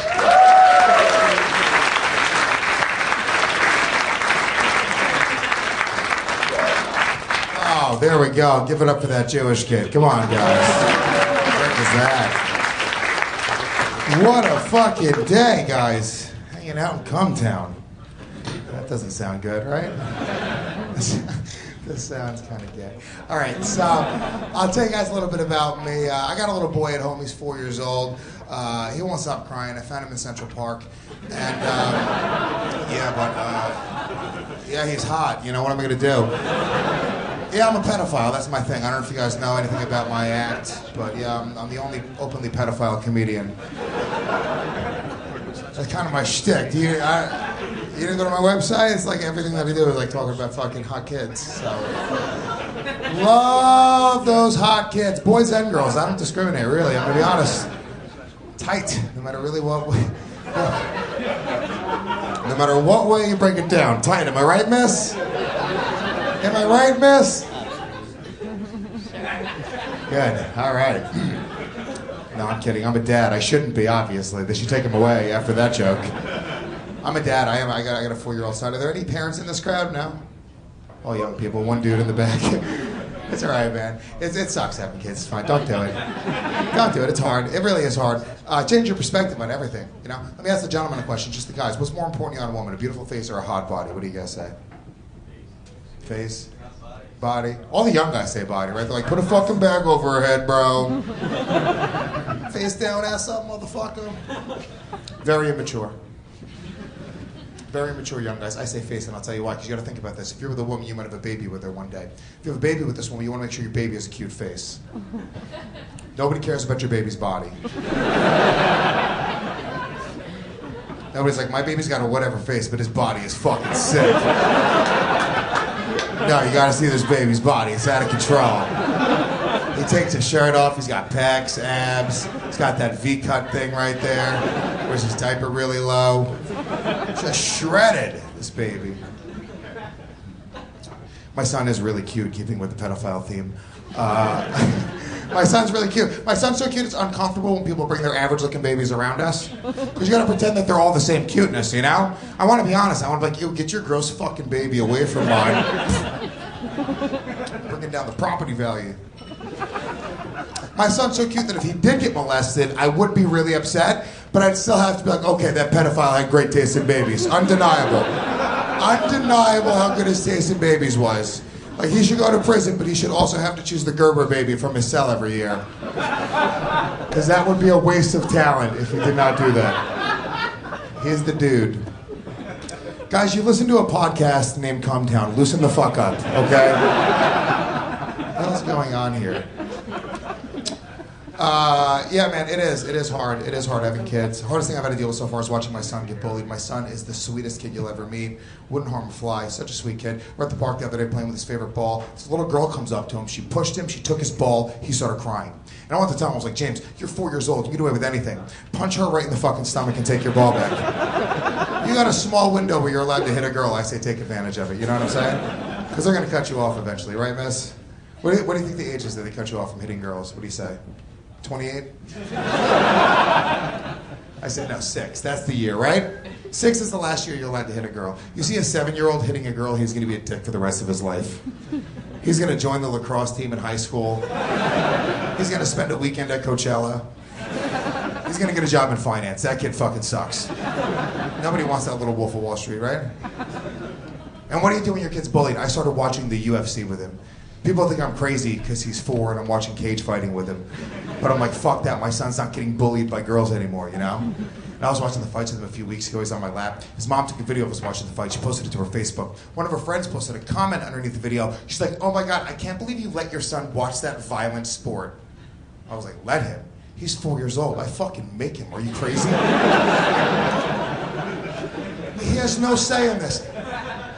Oh, there we go. Give it up for that Jewish kid. Come on, guys. What is that? What a fucking day, guys. Hanging out in Cumtown. That doesn't sound good, right? This sounds kind of gay. All right, so I'll tell you guys a little bit about me. I got a little boy at home. He's 4 years old. He won't stop crying. I found him in Central Park. And, yeah, he's hot. You know, what am I going to do? Yeah, I'm a pedophile. That's my thing. I don't know if you guys know anything about my act, but yeah, I'm the only openly pedophile comedian. That's kind of my shtick. You didn't go to my website? It's like everything that I do is like talking about fucking hot kids. So love those hot kids, boys and girls. I don't discriminate, really. I'm gonna be honest. Tight, no matter really what way. No matter what way you break it down, tight. Am I right, miss? Am I right, miss? Good. All right. No, I'm kidding. I'm a dad. I shouldn't be, obviously. They should take him away after that joke. I'm a dad. I got a 4-year-old son. Are there any parents in this crowd? No? All young people. One dude in the back. It's all right, man. It sucks having kids. It's fine. Don't do it. Don't do it. It's hard. It really is hard. Change your perspective on everything. You know. Let me ask the gentleman a question. Just the guys. What's more important on a woman, a beautiful face or a hot body? What do you guys say? Face? Body? All the young guys say body, right? They're like, put a fucking bag over her head, bro. Face down, ass up, motherfucker. Very immature. Very mature young guys. I say face, and I'll tell you why, because you got to think about this. If you're with a woman, you might have a baby with her one day. If you have a baby with this woman, you want to make sure your baby has a cute face. Nobody cares about your baby's body. Nobody's like, my baby's got a whatever face, but his body is fucking sick. No, you gotta see this baby's body. It's out of control. He takes his shirt off. He's got pecs, abs. He's got that V-cut thing right there. Wears his diaper really low. Just shredded, this baby. My son is really cute, keeping with the pedophile theme. My son's really cute. My son's so cute it's uncomfortable when people bring their average-looking babies around us. Because you gotta pretend that they're all the same cuteness, you know? I wanna be honest. I wanna be like, yo, get your gross fucking baby away from mine. Bringing down the property value. My son's so cute that if he did get molested, I would be really upset, but I'd still have to be like, okay, that pedophile had great taste in babies. Undeniable. Undeniable how good his taste in babies was. Like, he should go to prison, but he should also have to choose the Gerber baby from his cell every year. Because that would be a waste of talent if he did not do that. He's the dude. Guys, you listen to a podcast named Come Town. Loosen the fuck up, okay? What else is going on here? Yeah, man, it is hard. It is hard having kids. The hardest thing I've had to deal with so far is watching my son get bullied. My son is the sweetest kid you'll ever meet. Wouldn't harm a fly. Such a sweet kid. We're at the park the other day playing with his favorite ball. This little girl comes up to him. She pushed him. She took his ball. He started crying. And I wanted to tell him, I was like, James, you're 4 years old. You can get away with anything. Punch her right in the fucking stomach and take your ball back. You got a small window where you're allowed to hit a girl. I say take advantage of it. You know what I'm saying? Because they're going to cut you off eventually, right, miss? What do you think the age is that they cut you off from hitting girls? What do you say? 28? I said, no, 6. That's the year, right? 6 is the last year you're allowed to hit a girl. You see a 7-year-old hitting a girl, he's going to be a dick for the rest of his life. He's going to join the lacrosse team in high school. He's going to spend a weekend at Coachella. He's going to get a job in finance. That kid fucking sucks. Nobody wants that little Wolf of Wall Street, right? And what do you do when your kid's bullied? I started watching the UFC with him. People think I'm crazy because he's 4 and I'm watching cage fighting with him. But I'm like, fuck that. My son's not getting bullied by girls anymore, you know? And I was watching the fights with him a few weeks ago. He's on my lap. His mom took a video of us watching the fight. She posted it to her Facebook. One of her friends posted a comment underneath the video. She's like, oh my God, I can't believe you let your son watch that violent sport. I was like, let him? He's 4 years old. I fucking make him. Are you crazy? He has no say in this.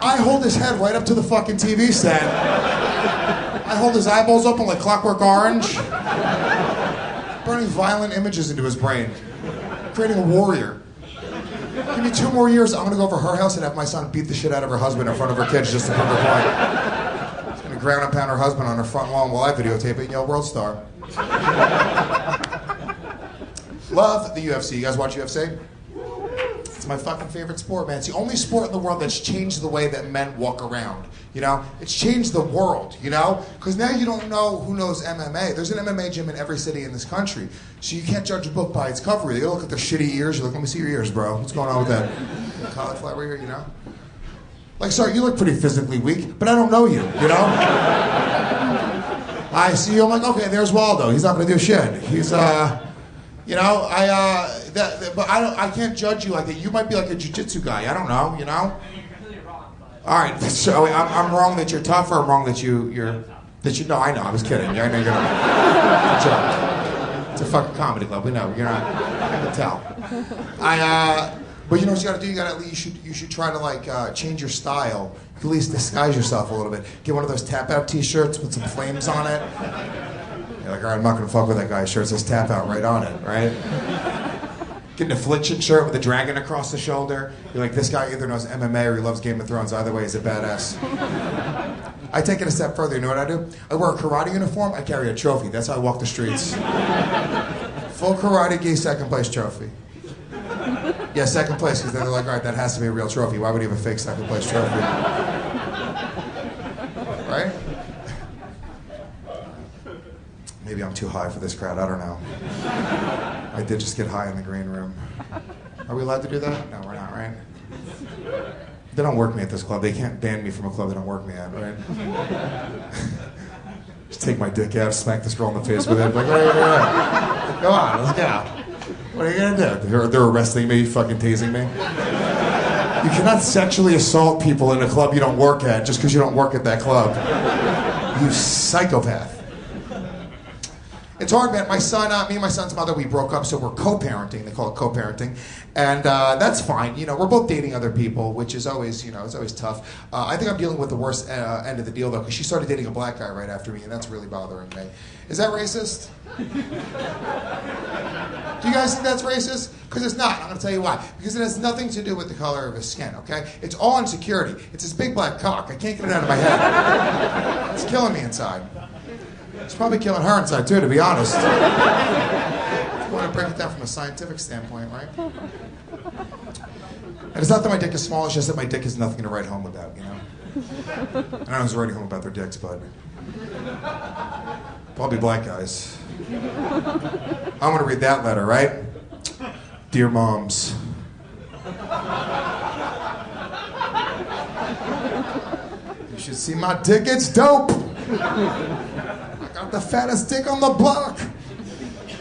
I hold his head right up to the fucking TV set. I hold his eyeballs open like Clockwork Orange. Burning violent images into his brain. Creating a warrior. Give me 2 more years, I'm gonna go over her house and have my son beat the shit out of her husband in front of her kids just to prove her point. He's gonna ground and pound her husband on her front lawn while I videotape it and yell World Star. Love the UFC. You guys watch UFC? It's my fucking favorite sport, man. It's the only sport in the world that's changed the way that men walk around. You know? It's changed the world, you know? Because now you don't know who knows MMA. There's an MMA gym in every city in this country. So you can't judge a book by its cover. You gotta look at their shitty ears. You're like, let me see your ears, bro. What's going on with that? Cauliflower ear, you know? Like, sorry, you look pretty physically weak, but I don't know you, you know? I see you, I'm like, okay, there's Waldo. He's not gonna do shit. He's, you know, but I can't judge you like that. You might be like a jiu-jitsu guy. I don't know, you know? All right, so I'm wrong that you're tough, or I'm wrong that you're no, I know, I was kidding. I know you're not. Good job. It's a fucking comedy club. We know you're not. I can tell. But you know what you gotta do? You should try to like change your style. You can at least disguise yourself a little bit. Get one of those tap out T-shirts with some flames on it. You're like, all right, I'm not gonna fuck with that guy's shirt. It says tap out right on it, right? Get an affliction shirt with a dragon across the shoulder. You're like, this guy either knows MMA or he loves Game of Thrones. Either way, he's a badass. I take it a step further. You know what I do? I wear a karate uniform. I carry a trophy. That's how I walk the streets. Full karate gi, second place trophy. Yeah, second place, because they're like, all right, that has to be a real trophy. Why would he have a fake second place trophy? Right? Maybe I'm too high for this crowd. I don't know. I did just get high in the green room. Are we allowed to do that? No, we're not, right? They don't work me at this club. They can't ban me from a club they don't work me at, right? Just take my dick out, smack this girl in the face with it. Like, right. Go on, let's go. What are you gonna do? They're arresting me, fucking tasing me? You cannot sexually assault people in a club you don't work at just because you don't work at that club. You psychopath. It's hard, man. Me and my son's mother, we broke up, so we're co-parenting. They call it co-parenting, and that's fine. You know, we're both dating other people, which is always, it's always tough. I think I'm dealing with the worst end of the deal though, because she started dating a black guy right after me, and that's really bothering me. Is that racist? Do you guys think that's racist? Because it's not. I'm going to tell you why. Because it has nothing to do with the color of his skin. Okay? It's all insecurity. It's his big black cock. I can't get it out of my head. It's killing me inside. It's probably killing her inside, too, to be honest. If you want to break it down from a scientific standpoint, right? And it's not that my dick is small, it's just that my dick is nothing to write home about, I don't know who's writing home about their dicks, but probably black guys. I'm going to read that letter, right? Dear moms. You should see my dick, it's dope. I got the fattest dick on the block. I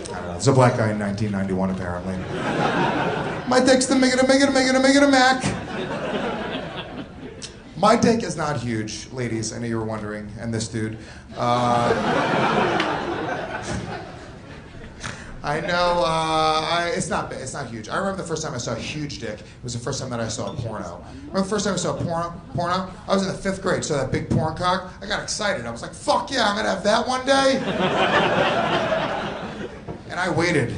don't know. It's a black guy in 1991, apparently. My dick's the mega Mac. My dick is not huge, ladies. I know you were wondering, and this dude. I know, it's not huge. I remember the first time I saw a huge dick. It was the first time that I saw a porno. Remember the first time I saw a porno? I was in the 5th grade, saw that big porn cock. I got excited. I was like, fuck yeah, I'm gonna have that one day. And I waited.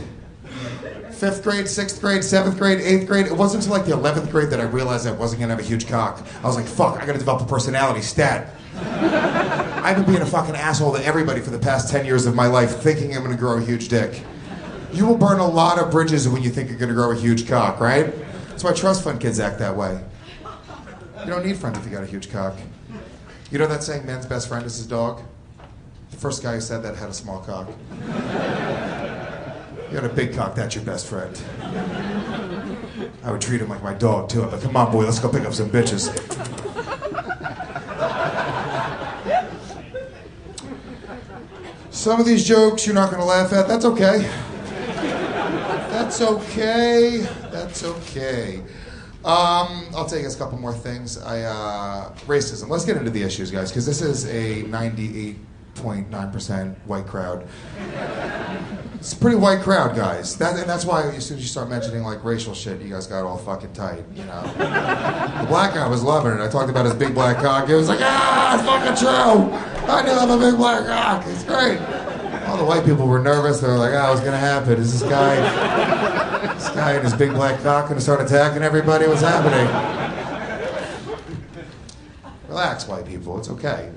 5th grade, 6th grade, 7th grade, 8th grade. It wasn't until like the 11th grade that I realized I wasn't gonna have a huge cock. I was like, fuck, I gotta develop a personality, stat. I've been being a fucking asshole to everybody for the past 10 years of my life, thinking I'm gonna grow a huge dick. You will burn a lot of bridges when you think you're gonna grow a huge cock, right? That's why trust fund kids act that way. You don't need friends if you got a huge cock. You know that saying, man's best friend is his dog? The first guy who said that had a small cock. You got a big cock, that's your best friend. I would treat him like my dog, too. I'd be like, come on, boy, let's go pick up some bitches. Some of these jokes you're not going to laugh at. That's okay. That's okay. That's okay. I'll tell you guys a couple more things. Racism. Let's get into the issues, guys, because this is a 98.9% white crowd. It's a pretty white crowd, guys. And that's why as soon as you start mentioning like racial shit, you guys got all fucking tight, The black guy was loving it. I talked about his big black cock. He was like, it's fucking true. I do have a big black cock. It's great. All the white people were nervous. They were like, what's gonna happen? Is this guy and his big black cock gonna start attacking everybody? What's happening? Relax, white people. It's okay.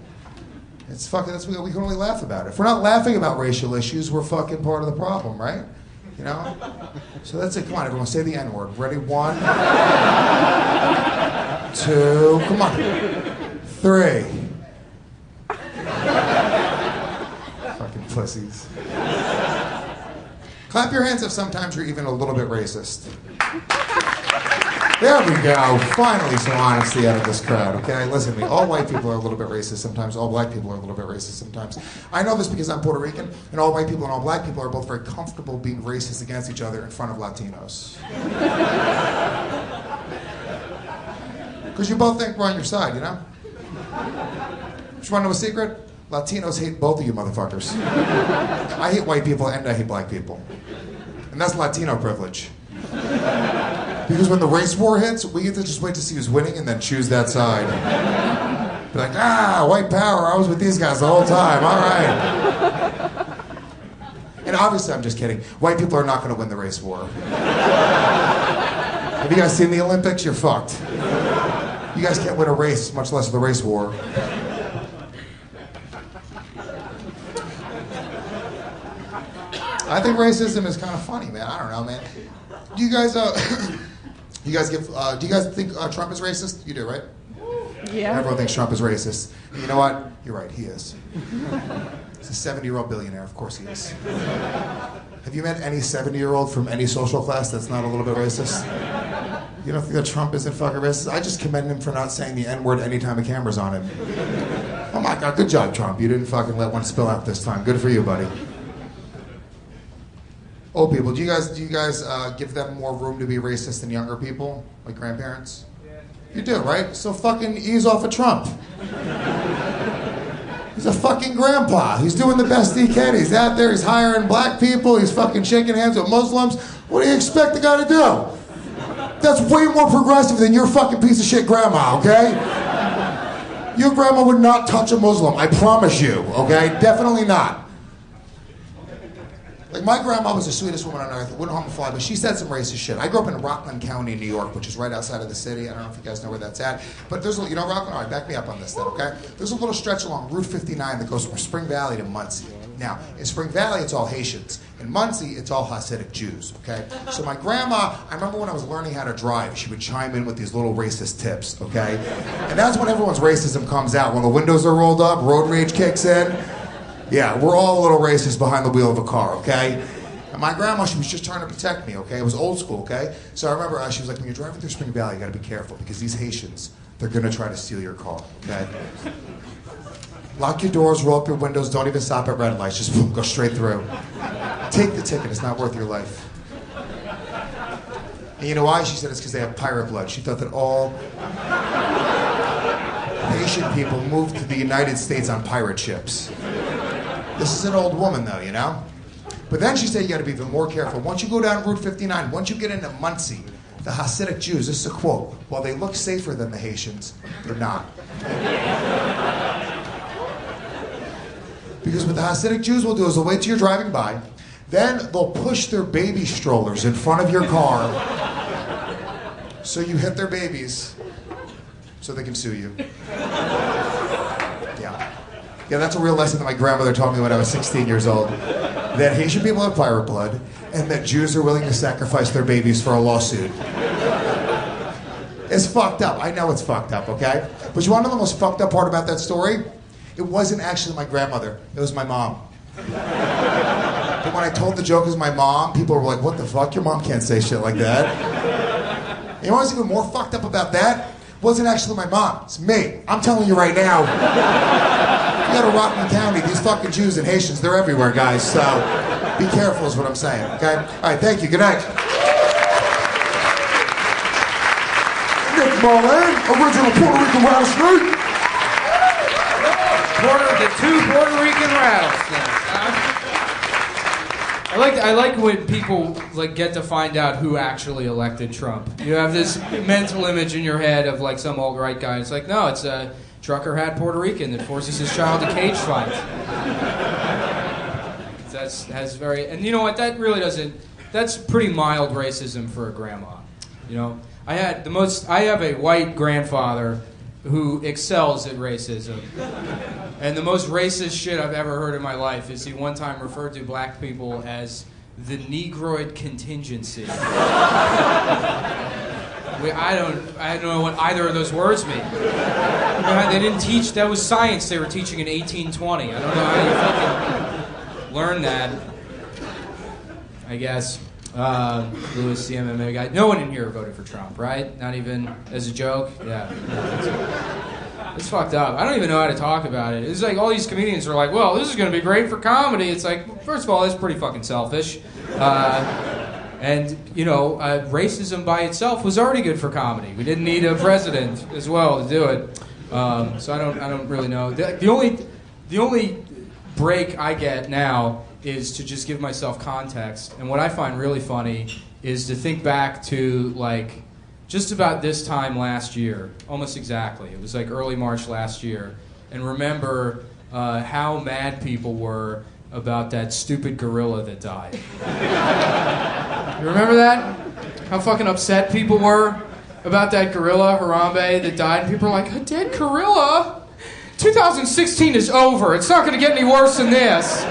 It's fucking, we can only laugh about it. If we're not laughing about racial issues, we're fucking part of the problem, right? So that's it. Come on, everyone, say the N-word. Ready? 1, 2, come on. 3. Fucking pussies. Clap your hands if sometimes you're even a little bit racist. There we go. Finally some honesty out of this crowd, okay? Listen to me. All white people are a little bit racist sometimes. All black people are a little bit racist sometimes. I know this because I'm Puerto Rican, and all white people and all black people are both very comfortable being racist against each other in front of Latinos. Because you both think we're on your side, Just want to know a secret? Latinos hate both of you motherfuckers. I hate white people and I hate black people. And that's Latino privilege. Because when the race war hits, we get to just wait to see who's winning and then choose that side. Be like, white power, I was with these guys the whole time, all right. And obviously, I'm just kidding. White people are not going to win the race war. Have you guys seen the Olympics? You're fucked. You guys can't win a race, much less the race war. I think racism is kind of funny, man. I don't know, man. Do you guys, do you guys think Trump is racist? You do, right? Yeah. Everyone thinks Trump is racist. And you know what? You're right, he is. He's a 70-year-old billionaire, of course he is. Have you met any 70-year-old from any social class that's not a little bit racist? You don't think that Trump isn't fucking racist? I just commend him for not saying the N-word anytime a camera's on him. Oh my God, good job, Trump. You didn't fucking let one spill out this time. Good for you, buddy. Old people, do you guys give them more room to be racist than younger people, like grandparents? Yeah. You do, right? So fucking ease off of Trump. He's a fucking grandpa. He's doing the best he can. He's out there, he's hiring black people, he's fucking shaking hands with Muslims. What do you expect the guy to do? That's way more progressive than your fucking piece of shit grandma, okay? Your grandma would not touch a Muslim, I promise you, okay? Definitely not. Like, my grandma was the sweetest woman on earth. Wouldn't harm a fly, but she said some racist shit. I grew up in Rockland County, New York, which is right outside of the city. I don't know if you guys know where that's at. But there's a, you know Rockland? All right, back me up on this then, okay? There's a little stretch along Route 59 that goes from Spring Valley to Muncie. Now, in Spring Valley, it's all Haitians. In Muncie, it's all Hasidic Jews, okay? So my grandma, I remember when I was learning how to drive, she would chime in with these little racist tips, okay? And that's when everyone's racism comes out. When the windows are rolled up, road rage kicks in. Yeah, we're all a little racist behind the wheel of a car, okay? And my grandma, she was just trying to protect me, okay? It was old school, okay? So I remember she was like, when you're driving through Spring Valley, you gotta be careful because these Haitians, they're gonna try to steal your car, okay? Lock your doors, roll up your windows, don't even stop at red lights, just go straight through. Take the ticket, it's not worth your life. And you know why? She said it's because they have pirate blood. She thought that all Haitian people moved to the United States on pirate ships. This is an old woman though, you know? But then she said you gotta be even more careful. Once you go down Route 59, once you get into Muncie, the Hasidic Jews, this is a quote, while they look safer than the Haitians, they're not. Because what the Hasidic Jews will do is they'll wait till you're driving by, then they'll push their baby strollers in front of your car so you hit their babies so they can sue you. Yeah, that's a real lesson that my grandmother taught me when I was 16 years old. That Haitian people have pirate blood, and that Jews are willing to sacrifice their babies for a lawsuit. It's fucked up. I know it's fucked up, okay? But you want to know the most fucked up part about that story? It wasn't actually my grandmother. It was my mom. But when I told the joke as my mom, people were like, what the fuck? Your mom can't say shit like that. You know what's even more fucked up about that? It wasn't actually my mom. It's me. I'm telling you right now. You go to Rockland County, these fucking Jews and Haitians, they're everywhere, guys. So be careful is what I'm saying, okay? All right, thank you. Good night. Nick Marlin, original Puerto Rican rattlesnake. The two Puerto Rican rattlesnakes. I like when people like get to find out who actually elected Trump. You have this mental image in your head of like some alt-right guy. It's like, no, it's a trucker hat Puerto Rican that forces his child to cage fight. That's very, and you know what? That really doesn't. That's pretty mild racism for a grandma. You know, I have a white grandfather who excels at racism. And the most racist shit I've ever heard in my life is he one time referred to black people as the Negroid contingency. I don't know what either of those words mean. They didn't teach, that was science they were teaching in 1820. I don't know how you fucking learn that. I guess. Louis, the MMA guy. No one in here voted for Trump, right? Not even as a joke? Yeah. It's fucked up. I don't even know how to talk about it. It's like all these comedians are like, well, this is going to be great for comedy. It's like, first of all, it's pretty fucking selfish. And, you know, racism by itself was already good for comedy. We didn't need a president as well to do it. So I don't really know. The only break I get now is to just give myself context. And what I find really funny is to think back to, like, just about this time last year, almost exactly. It was like early March last year. And remember how mad people were about that stupid gorilla that died. You remember that? How fucking upset people were about that gorilla, Harambe, that died. And people were like, a dead gorilla? 2016 is over. It's not going to get any worse than this.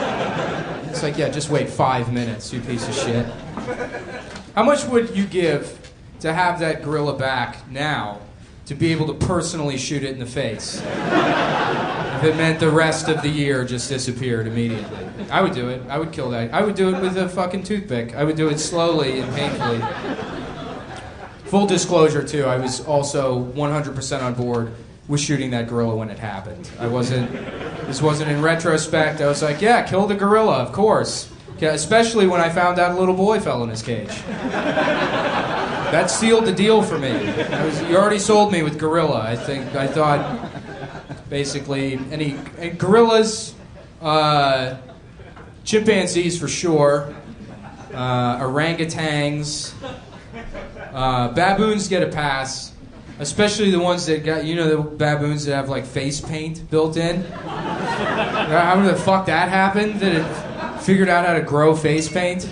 It's like, yeah, just wait 5 minutes, you piece of shit. How much would you give to have that gorilla back now to be able to personally shoot it in the face? If it meant the rest of the year just disappeared immediately. I would do it. I would kill that. I would do it with a fucking toothpick. I would do it slowly and painfully. Full disclosure, too, I was also 100% on board with shooting that gorilla when it happened. This wasn't in retrospect. I was like, yeah, kill the gorilla, of course. Yeah, especially when I found out a little boy fell in his cage. That sealed the deal for me. You already sold me with gorilla. I thought basically. And gorillas, chimpanzees for sure, orangutans, baboons get a pass, especially the ones that got, the baboons that have like face paint built in. How the fuck that happened? That it figured out how to grow face paint?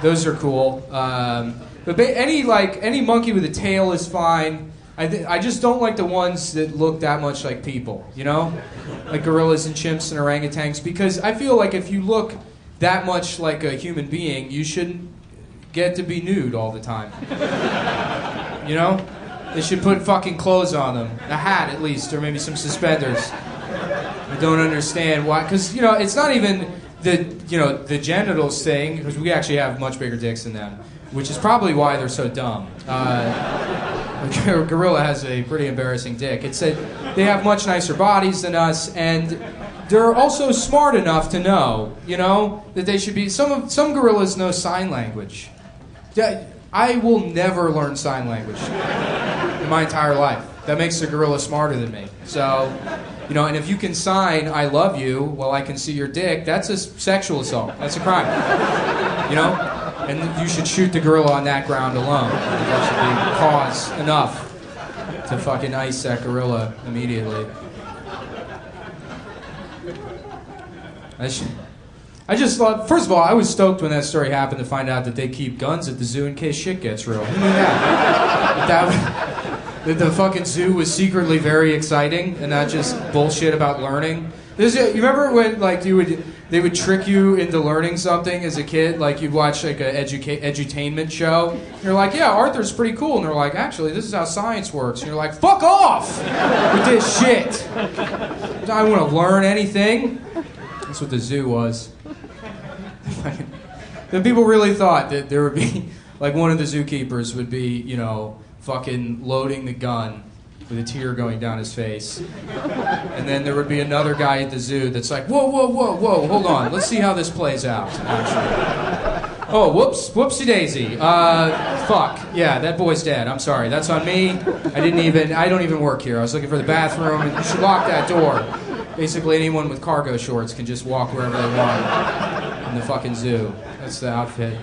Those are cool. But any monkey with a tail is fine. I just don't like the ones that look that much like people, like gorillas and chimps and orangutans, because I feel like if you look that much like a human being, you shouldn't get to be nude all the time. They should put fucking clothes on them, a hat at least, or maybe some suspenders. I don't understand why, because it's not even the genitals thing, because we actually have much bigger dicks than them, which is probably why they're so dumb. A gorilla has a pretty embarrassing dick. It's that they have much nicer bodies than us, and they're also smart enough to know, that they should be. Some gorillas know sign language. I will never learn sign language in my entire life. That makes the gorilla smarter than me. So, and if you can sign "I love you" while I can see your dick, that's a sexual assault. That's a crime. And you should shoot the gorilla on that ground alone. That should be cause enough to fucking ice that gorilla immediately. I just thought, first of all, I was stoked when that story happened to find out that they keep guns at the zoo in case shit gets real. Who knew that the fucking zoo was secretly very exciting and not just bullshit about learning. You remember when they would trick you into learning something as a kid? Like you'd watch like an edutainment show. And you're like, yeah, Arthur's pretty cool. And they're like, actually, this is how science works. And you're like, fuck off with this shit. I don't want to learn anything. That's what the zoo was. The people really thought that there would be, like one of the zookeepers would be, fucking loading the gun with a tear going down his face. And then there would be another guy at the zoo that's like, whoa, hold on, let's see how this plays out, actually. Oh, whoopsie daisy. Fuck, yeah, that boy's dead, I'm sorry, that's on me. I don't even work here. I was looking for the bathroom, and you should lock that door. Basically, anyone with cargo shorts can just walk wherever they want in the fucking zoo. That's the outfit.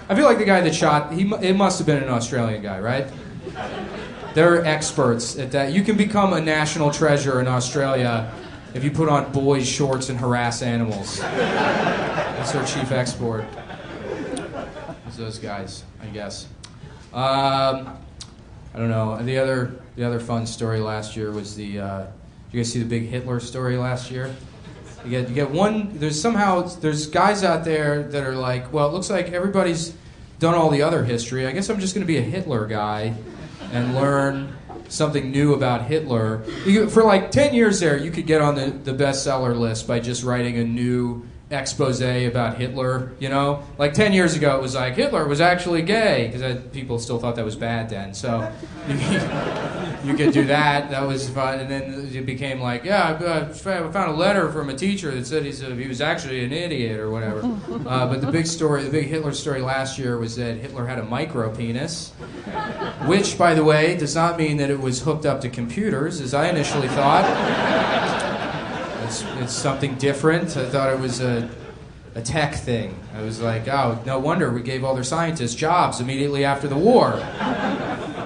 I feel like the guy that shot, it must have been an Australian guy, right? They're experts at that. You can become a national treasure in Australia if you put on boys' shorts and harass animals. That's their chief export. It's those guys, I guess. I don't know. The other fun story last year was the. You guys see the big Hitler story last year? You get one. There's guys out there that are like, well, it looks like everybody's done all the other history. I guess I'm just going to be a Hitler guy and learn something new about Hitler. For like 10 years there, you could get on the bestseller list by just writing a new expose about Hitler, Like 10 years ago, it was like, Hitler was actually gay, because people still thought that was bad then. So you could do that. That was fun. And then it became like, yeah, I found a letter from a teacher that said he was actually an idiot or whatever. But the big Hitler story last year was that Hitler had a micropenis, which, by the way, does not mean that it was hooked up to computers, as I initially thought. It's something different. I thought it was a tech thing. I was like, oh, no wonder we gave all their scientists jobs immediately after the war.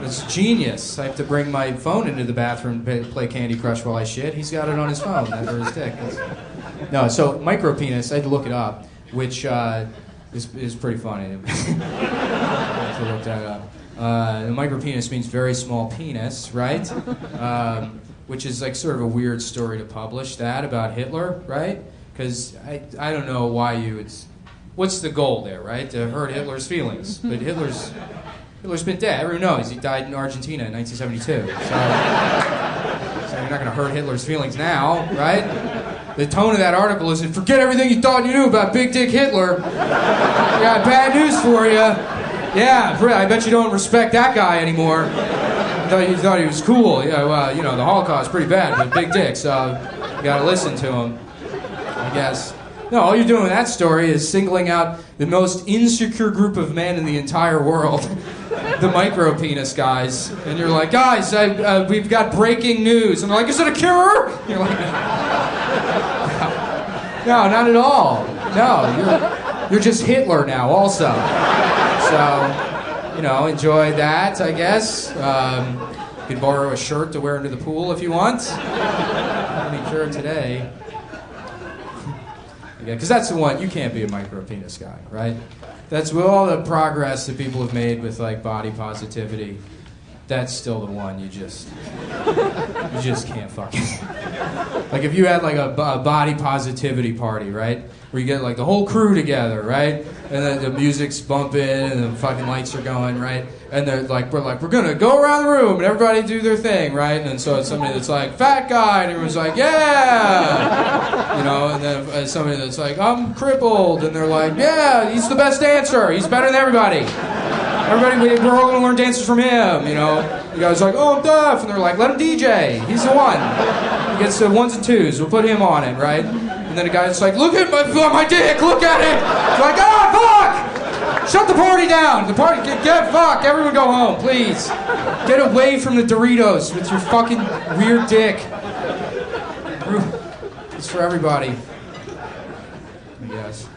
It's genius. I have to bring my phone into the bathroom to play Candy Crush while I shit. He's got it on his phone, or his dick. No, so micropenis, I had to look it up, which is pretty funny. I have to look that up. Micropenis means very small penis, right? Which is like sort of a weird story to publish that about Hitler, right? Because I don't know why what's the goal there, right? To hurt Hitler's feelings. But Hitler's been dead. Everyone knows he died in Argentina in 1972. So you're not going to hurt Hitler's feelings now, right? The tone of that article isn't, forget everything you thought you knew about Big Dick Hitler. I got bad news for you. Yeah, I bet you don't respect that guy anymore. You thought he was cool. Yeah, well, the Holocaust is pretty bad, but big dick, so you gotta listen to him, I guess. No, all you're doing with that story is singling out the most insecure group of men in the entire world the Micropenis guys, and you're like, guys, we've got breaking news, and they're like, is it a cure? And you're like, no, not at all. No, you're just Hitler now, also. So, enjoy that, I guess. You can borrow a shirt to wear into the pool if you want. Any cure today. Because that's the one, you can't be a Micropenis guy, right? That's with all the progress that people have made with like body positivity. That's still the one you just can't fucking. Like if you had like a body positivity party, right? Where you get like the whole crew together, right? And then the music's bumping and the fucking lights are going, right? And they're like, we're gonna go around the room and everybody do their thing, right? And so it's somebody that's like, fat guy, and everyone's like, yeah! And then somebody that's like, I'm crippled, and they're like, yeah, he's the best dancer, he's better than everybody. We're all gonna learn dances from him, The guy's like, oh, I'm deaf, and they're like, let him DJ, he's the one. He gets the ones and twos, we'll put him on it, right? And then the guy's like, look at my dick, look at it! It's like, fuck! Shut the party down! The party, fuck, everyone go home, please. Get away from the Doritos with your fucking weird dick. It's for everybody. Yes.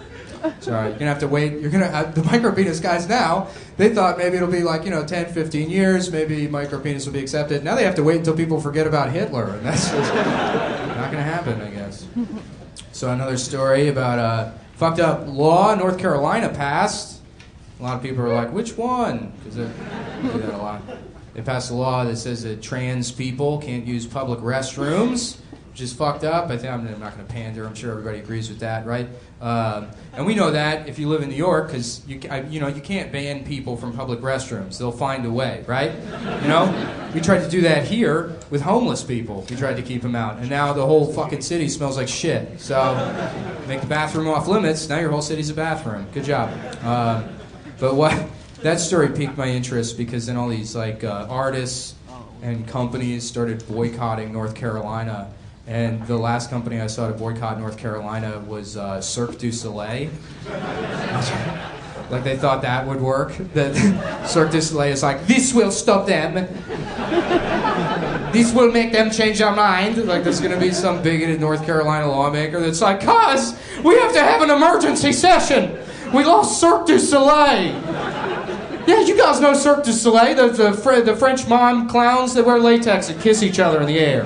Sorry, you're gonna have to wait. You're gonna the Micropenis guys now. They thought maybe it'll be like 10, 15 years. Maybe Micropenis will be accepted. Now they have to wait until people forget about Hitler, and that's just not gonna happen, I guess. So another story about a fucked up law North Carolina passed. A lot of people are like, which one? Because they do that a lot. They passed a law that says that trans people can't use public restrooms, which is fucked up. I think I'm not going to pander. I'm sure everybody agrees with that, right? And we know that if you live in New York, because you can't ban people from public restrooms. They'll find a way, right? We tried to do that here with homeless people. We tried to keep them out, and now the whole fucking city smells like shit. So make the bathroom off limits. Now your whole city's a bathroom. Good job. But that story piqued my interest because then all these artists and companies started boycotting North Carolina. And the last company I saw to boycott North Carolina was Cirque du Soleil. Like they thought that would work. That Cirque du Soleil is like, this will stop them. This will make them change their mind. Like there's going to be some bigoted North Carolina lawmaker that's like, cuz, we have to have an emergency session. We lost Cirque du Soleil. Yeah, you guys know Cirque du Soleil, the French mime clowns that wear latex and kiss each other in the air.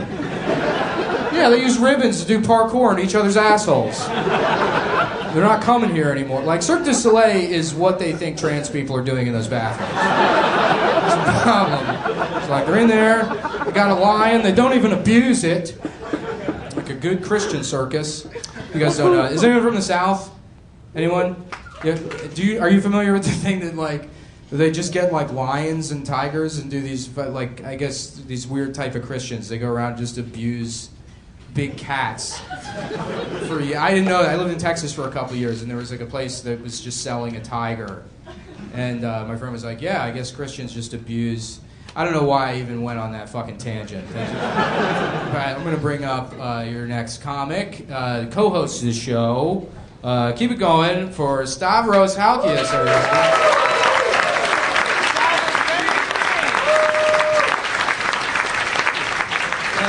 Yeah, they use ribbons to do parkour in each other's assholes. They're not coming here anymore. Like, Cirque du Soleil is what they think trans people are doing in those bathrooms. That's the problem. It's like they're in there, they got a lion, they don't even abuse it. Like a good Christian circus. You guys don't know. Is anyone from the South? Anyone? Yeah. Are you familiar with the thing that they just get like lions and tigers and do these I guess these weird type of Christians? They go around and just abuse big cats. I didn't know that. I lived in Texas for a couple of years, and there was like a place that was just selling a tiger, and my friend was like, "Yeah, I guess Christians just abuse." I don't know why I even went on that fucking tangent. All right, I'm going to bring up your next comic, co-host of the show. Keep it going for Stavros Halkias.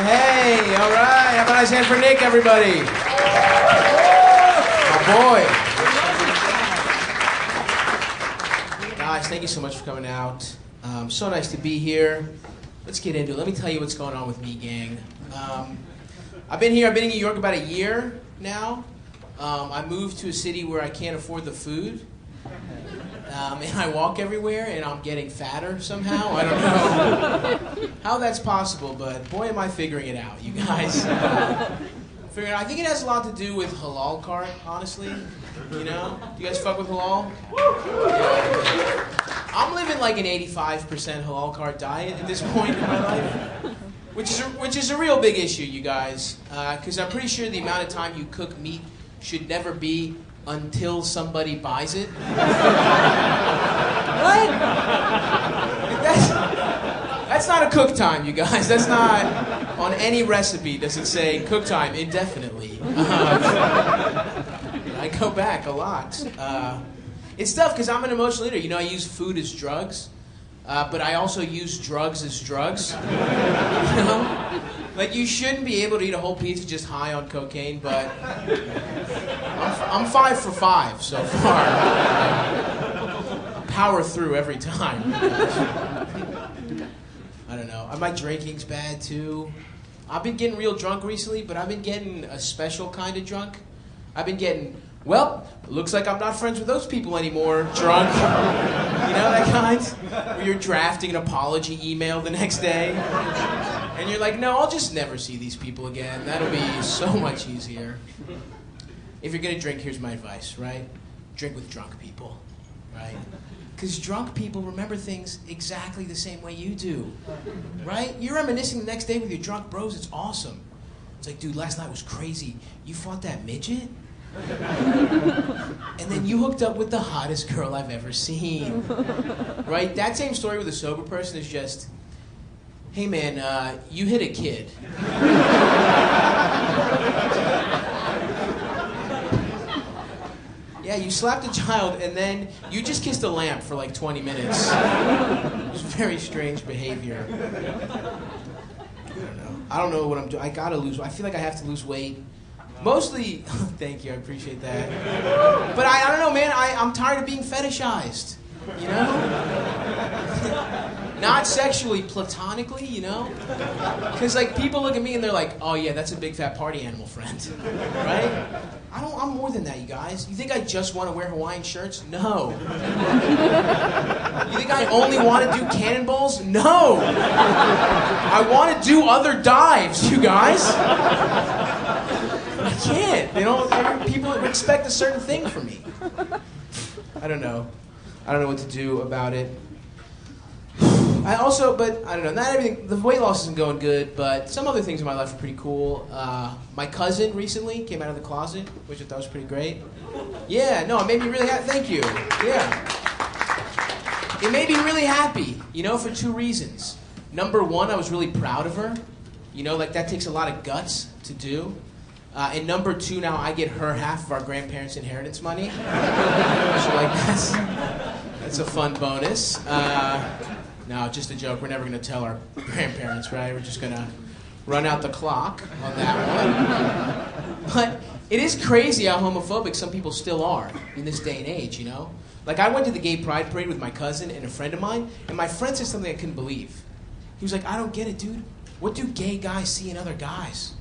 Hey, all right. Have a nice hand for Nick, everybody. Oh, boy. Guys, thank you so much for coming out. So nice to be here. Let's get into it. Let me tell you what's going on with me, gang. I've been in New York about a year now. I moved to a city where I can't afford the food. And I walk everywhere, and I'm getting fatter somehow. I don't know how that's possible, but boy, am I figuring it out, you guys. I think it has a lot to do with halal cart, honestly. Do you guys fuck with halal? Yeah. I'm living like an 85% halal cart diet at this point in my life, which is a real big issue, you guys. Because I'm pretty sure the amount of time you cook meat should never be until somebody buys it. What? That's not a cook time, you guys. That's not on any recipe. Does it say cook time indefinitely? I go back a lot. It's tough because I'm an emotional eater. I use food as drugs. but I also use drugs as drugs. You know? Like, you shouldn't be able to eat a whole pizza just high on cocaine, but I'm 5 for 5 so far. Power through every time. I don't know. My drinking's bad, too. I've been getting real drunk recently, but I've been getting a special kind of drunk. I've been getting, well, looks like I'm not friends with those people anymore, drunk. You know that kind? Where you're drafting an apology email the next day. And you're like, no, I'll just never see these people again. That'll be so much easier. If you're going to drink, here's my advice, right? Drink with drunk people, right? Because drunk people remember things exactly the same way you do, right? You're reminiscing the next day with your drunk bros. It's awesome. It's like, dude, last night was crazy. You fought that midget? And then you hooked up with the hottest girl I've ever seen, right? That same story with a sober person is just, hey man, you hit a kid. Yeah, you slapped a child and then you just kissed a lamp for like 20 minutes. It was very strange behavior. I don't know what I'm doing. I gotta lose. I feel like I have to lose weight. Mostly, thank you, I appreciate that. But I don't know, man. I'm tired of being fetishized. You know? Not sexually, platonically, you know? Because, like, people look at me and they're like, oh, yeah, that's a big fat party animal friend. Right? I'm more than that, you guys. You think I just want to wear Hawaiian shirts? No. You think I only want to do cannonballs? No. I want to do other dives, you guys. I can't. You know, people expect a certain thing from me. I don't know. I don't know what to do about it. But I don't know, not everything, the weight loss isn't going good, but some other things in my life are pretty cool. My cousin recently came out of the closet, which I thought was pretty great. Yeah, no, it made me really happy. Thank you. Yeah. It made me really happy, you know, for 2 reasons. Number 1, I was really proud of her. You know, like, that takes a lot of guts to do. And number 2, now I get her half of our grandparents' inheritance money. So, like, that's a fun bonus. No, just a joke. We're never going to tell our grandparents, right? We're just going to run out the clock on that one. But it is crazy how homophobic some people still are in this day and age, you know? Like, I went to the gay pride parade with my cousin and a friend of mine, and my friend said something I couldn't believe. He was like, I don't get it, dude. What do gay guys see in other guys?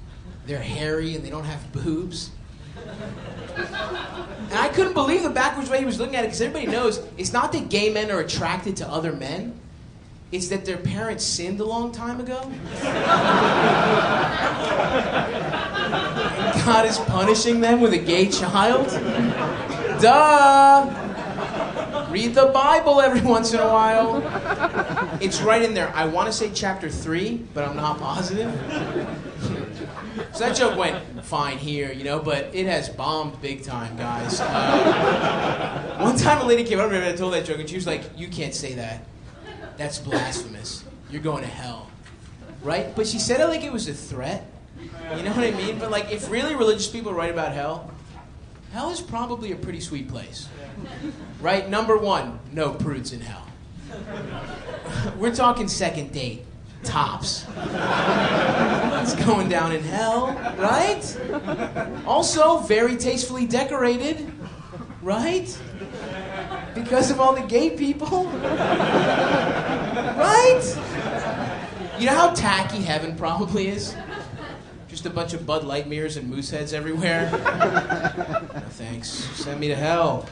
They're hairy and they don't have boobs. And I couldn't believe the backwards way he was looking at it, because everybody knows it's not that gay men are attracted to other men. It's that their parents sinned a long time ago. And God is punishing them with a gay child. Duh! Read the Bible every once in a while. It's right in there. I want to say chapter 3, but I'm not positive. So that joke went fine here, you know, but it has bombed big time, guys. One time a lady came over and I told that joke, and she was like, you can't say that. That's blasphemous. You're going to hell. Right? But she said it like it was a threat. You know what I mean? But, like, if really religious people write about hell, hell is probably a pretty sweet place. Right? Number 1, no prudes in hell. We're talking second date. Tops. It's going down in hell, right? Also, very tastefully decorated, right? Because of all the gay people, right? You know how tacky heaven probably is? Just a bunch of Bud Light mirrors and moose heads everywhere. No, thanks. Send me to hell.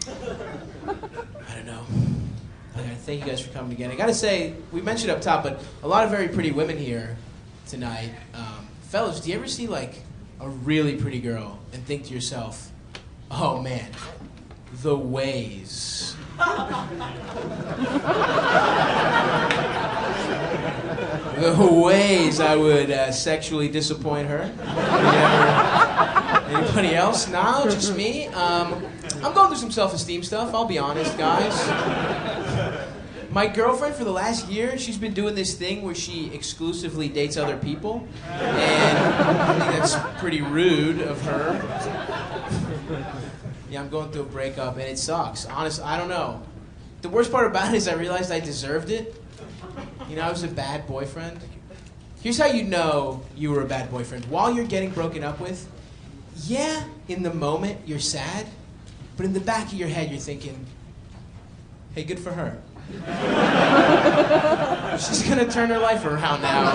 I don't know. Thank you guys for coming again. I gotta say, we mentioned up top, but a lot of very pretty women here tonight. Fellas, do you ever see, like, a really pretty girl and think to yourself, oh man, the ways. The ways I would sexually disappoint her. Anybody else? No, just me. I'm going through some self-esteem stuff, I'll be honest, guys. My girlfriend, for the last year, she's been doing this thing where she exclusively dates other people. And I think that's pretty rude of her. Yeah, I'm going through a breakup, and it sucks. Honestly, I don't know. the worst part about it is I realized I deserved it. You know, I was a bad boyfriend. Here's how you know you were a bad boyfriend. While you're getting broken up with, yeah, in the moment you're sad, but in the back of your head you're thinking, hey, good for her. She's gonna turn her life around now.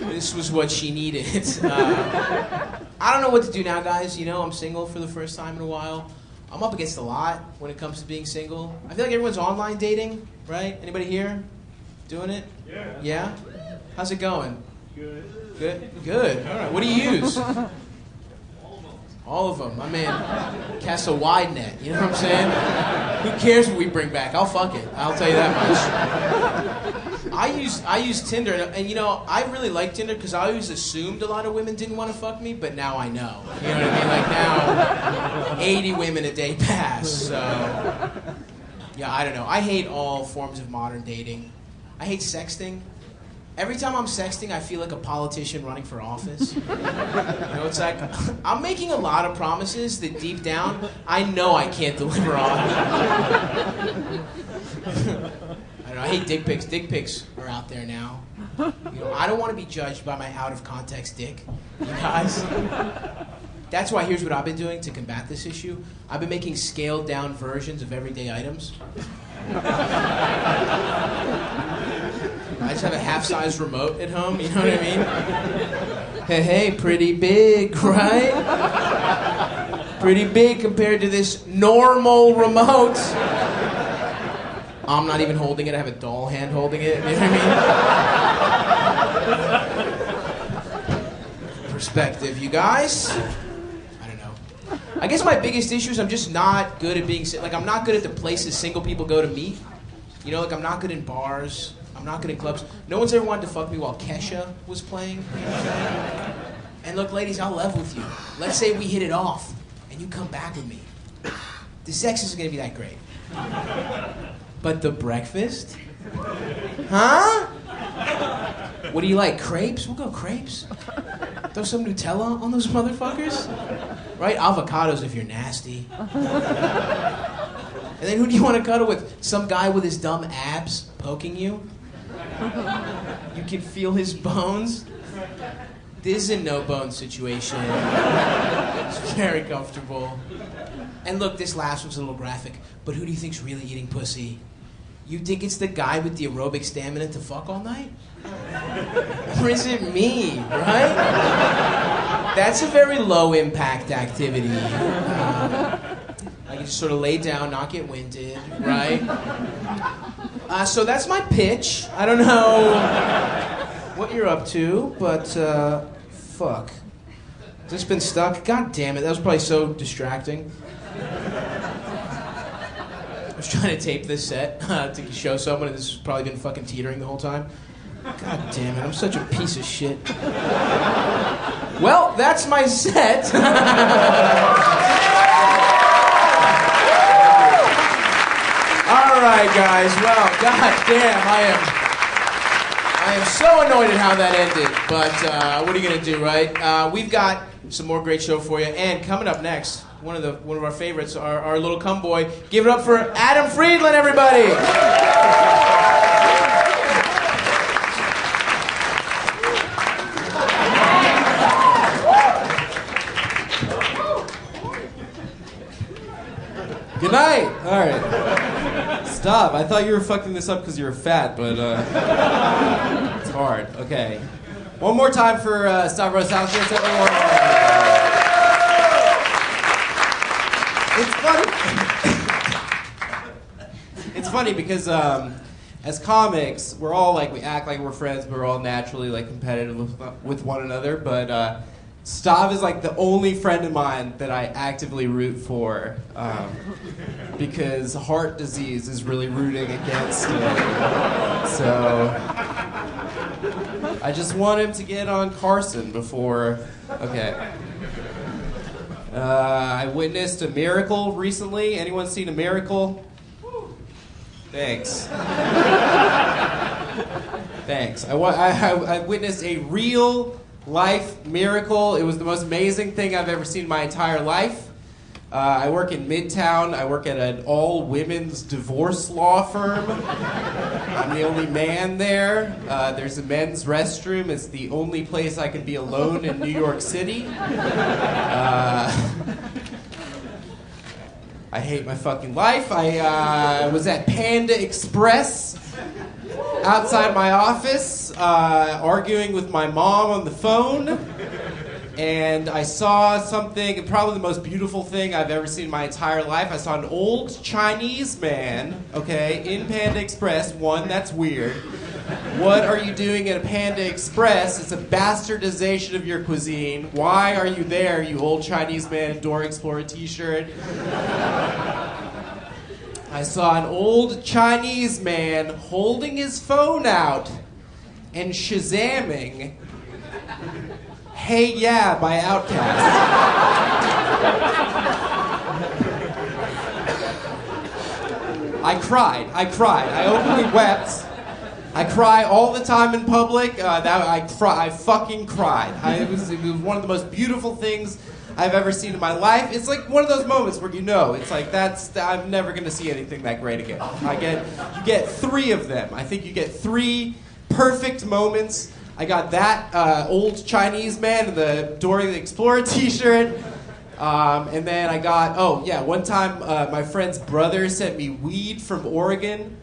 This was what she needed. I don't know what to do now, guys. You know, I'm single for the first time in a while. I'm up against a lot when it comes to being single. I feel like everyone's online dating, right? Anybody here doing it? Yeah. Yeah? How's it going? Good. Good? Good. All right. What do you use? All of them. My man casts a wide net. You know what I'm saying? Who cares what we bring back? I'll fuck it. I'll tell you that much. I use Tinder, and you know, I really like Tinder because I always assumed a lot of women didn't want to fuck me, but now I know. You know what I mean? Like now, 80 women a day pass. So, yeah, I don't know. I hate all forms of modern dating. I hate sexting. Every time I'm sexting, I feel like a politician running for office. You know, it's like, I'm making a lot of promises that deep down, I know I can't deliver on. I don't know, I hate dick pics. Dick pics are out there now. You know, I don't want to be judged by my out-of-context dick, you guys. That's why here's what I've been doing to combat this issue. I've been making scaled-down versions of everyday items. I just have a half-size remote at home, you know what I mean? Hey, pretty big, right? Pretty big compared to this normal remote. I'm not even holding it, I have a doll hand holding it, you know what I mean? Perspective, you guys. I don't know. I guess my biggest issue is I'm just not good at being, like I'm not good at the places single people go to meet. You know, like I'm not good in bars. I'm not good in clubs. No one's ever wanted to fuck me while Kesha was playing. You know what I'm saying? And look, ladies, I'll level with you. Let's say we hit it off, and you come back with me. The sex isn't going to be that great. But the breakfast? Huh? What do you like, crepes? We'll go crepes. Throw some Nutella on those motherfuckers. Right? Avocados if you're nasty. And then who do you want to cuddle with? Some guy with his dumb abs poking you? You can feel his bones? This is a no-bone situation. It's very comfortable. And look, this last one's a little graphic, but who do you think's really eating pussy? You think it's the guy with the aerobic stamina to fuck all night? Or is it me, right? That's a very low-impact activity. I can just sort of lay down, not get winded, right? So that's my pitch. I don't know what you're up to, but fuck. Has this been stuck? God damn it, that was probably so distracting. I was trying to tape this set to show someone, and this has probably been fucking teetering the whole time. God damn it, I'm such a piece of shit. Well, that's my set. All right, guys. Well, goddamn, I am so annoyed at how that ended. But what are you gonna do, right? We've got some more great show for you, and coming up next, one of our favorites, our little cum boy. Give it up for Adam Friedland, everybody. Good night. All right. Stop. I thought you were fucking this up because you were fat, but it's hard. Okay. One more time for Stavros Halkias, everyone. It's funny because as comics, we're all like, we act like we're friends, but we're all naturally like competitive with one another. But Stav is like the only friend of mine that I actively root for because heart disease is really rooting against it. So I just want him to get on Carson before. Okay. I witnessed a miracle recently. Anyone seen a miracle? Thanks. Thanks. I witnessed a real life miracle. It was the most amazing thing I've ever seen in my entire life. I work in Midtown. I work at an all-women's divorce law firm. I'm the only man there. There's a men's restroom. It's the only place I can be alone in New York City. I hate my fucking life. I was at Panda Express outside my office, arguing with my mom on the phone. And I saw something, probably the most beautiful thing I've ever seen in my entire life. I saw an old Chinese man, okay, in Panda Express. One, that's weird. What are you doing at a Panda Express? It's a bastardization of your cuisine. Why are you there, you old Chinese man in Dora Explorer t-shirt? I saw an old Chinese man holding his phone out and Shazamming Hey Yeah by Outkast. I cried. I openly wept. I cry all the time in public. I fucking cried. It was one of the most beautiful things I've ever seen in my life. It's like one of those moments where you know, it's like I'm never gonna see anything that great again. You get 3 of them. I think you get 3 perfect moments. I got that old Chinese man in the Dora the Explorer t-shirt. And then I got, one time my friend's brother sent me weed from Oregon.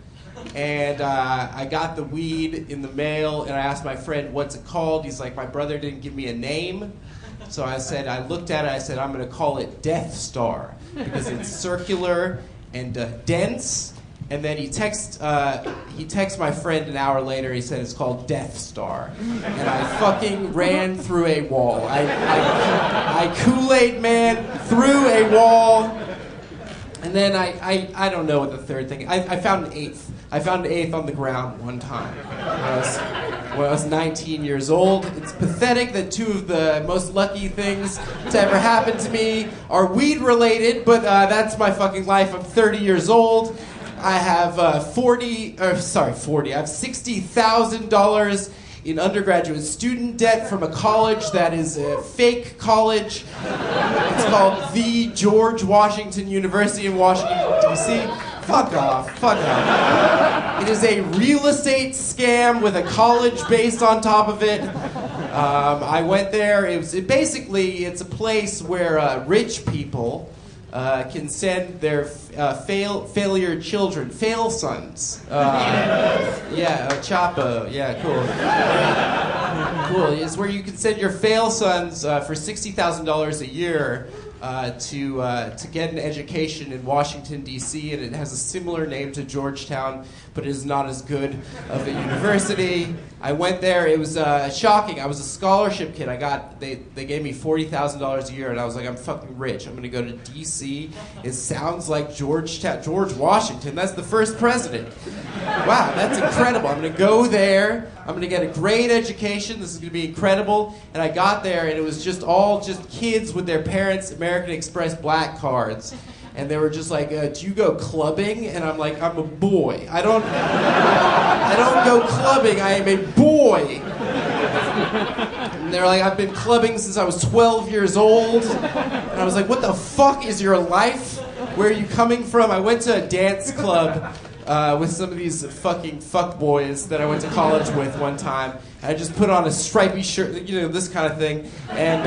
And I got the weed in the mail, and I asked my friend, what's it called? He's like, my brother didn't give me a name. So I looked at it, I said, I'm going to call it Death Star, because it's circular and dense. And then he texts my friend an hour later. He said it's called Death Star, and I fucking ran through a wall. I Kool-Aid man through a wall, and then I don't know what the third thing. I found an eighth. I found an eighth on the ground one time when I was 19 years old. It's pathetic that 2 of the most lucky things to ever happen to me are weed related, but that's my fucking life. I'm 30 years old. I have I have $60,000 in undergraduate student debt from a college that is a fake college. It's called the George Washington University in Washington, D.C. Fuck off. It is a real estate scam with a college based on top of it. I went there. It's a place where rich people can send their failure children, fail sons. Chapo. Yeah, cool. Cool. It's where you can send your fail sons for $60,000 a year to get an education in Washington, D.C., and it has a similar name to Georgetown, but it is not as good of a university. I went there. It was shocking. I was a scholarship kid. They gave me $40,000 a year, and I was like, I'm fucking rich. I'm going to go to D.C. It sounds like George Washington. That's the first president. Wow, that's incredible. I'm going to go there. I'm going to get a great education. This is going to be incredible. And I got there, and it was just kids with their parents' American Express black cards. And they were just like, do you go clubbing? And I'm like, I'm a boy. I don't go clubbing. I am a boy. And they're like, I've been clubbing since I was 12 years old. And I was like, what the fuck is your life? Where are you coming from? I went to a dance club with some of these fucking fuckboys that I went to college with one time. I just put on a stripy shirt, this kind of thing, and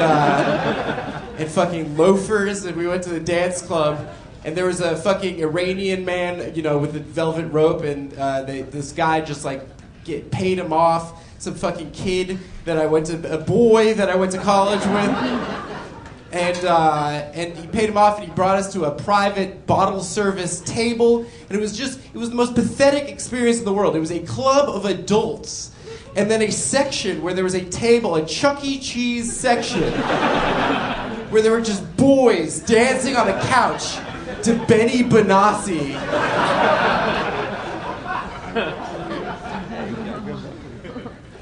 fucking loafers, and we went to the dance club, and there was a fucking Iranian man, with a velvet rope, and this guy just paid him off, some fucking kid a boy that I went to college with. And he paid him off, and he brought us to a private bottle service table, and it was the most pathetic experience in the world. It was a club of adults, and then a section where there was a table, a Chuck E. Cheese section, where there were just boys dancing on a couch to Benny Benassi.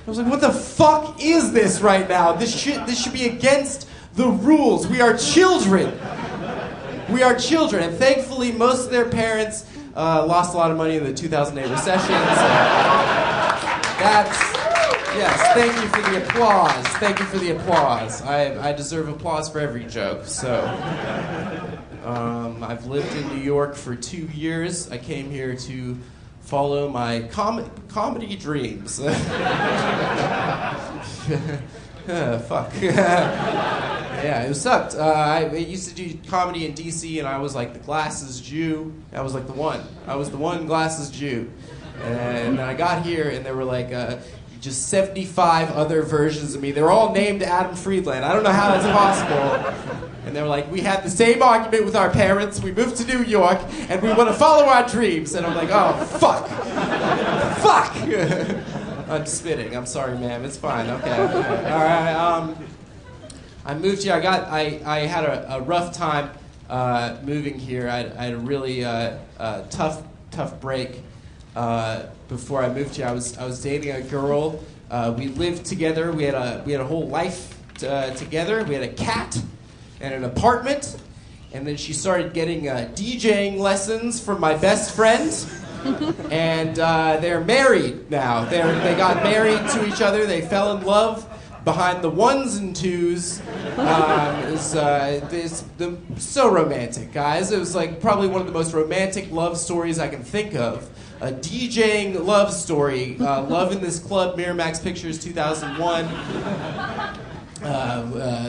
I was like, what the fuck is this right now? This should be against the rules. We are children. And thankfully, most of their parents lost a lot of money in the 2008 recession. So Yes, thank you for the applause. Thank you for the applause. I deserve applause for every joke. So, I've lived in New York for 2 years. I came here to follow my comedy dreams. Fuck. Yeah, it sucked. I used to do comedy in D.C. and I was like the glasses Jew. I was like the one. I was the one glasses Jew. And then I got here and there were like just 75 other versions of me. They were all named Adam Friedland. I don't know how that's possible. And they were like, we had the same argument with our parents. We moved to New York and we want to follow our dreams. And I'm like, oh, fuck. Fuck. I'm spitting. I'm sorry, ma'am. It's fine. Okay. All right. I moved here. I had a rough time moving here. I had a really tough break before I moved here. I was dating a girl. We lived together. We had a whole life together. We had a cat and an apartment. And then she started getting DJing lessons from my best friend. And they're married now. They got married to each other. They fell in love behind the ones and twos. So romantic, guys. It was like probably one of the most romantic love stories I can think of. A DJing love story. Love in This Club, Miramax Pictures, 2001.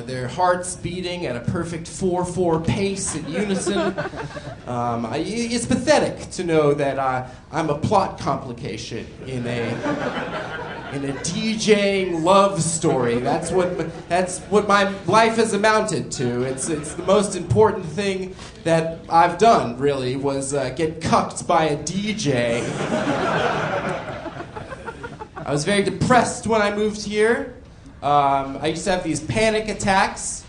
Their hearts beating at a perfect 4/4 pace in unison. It's pathetic to know that I'm a plot complication in a DJing love story. That's what my life has amounted to. It's the most important thing that I've done. Really, was get cucked by a DJ. I was very depressed when I moved here. I used to have these panic attacks,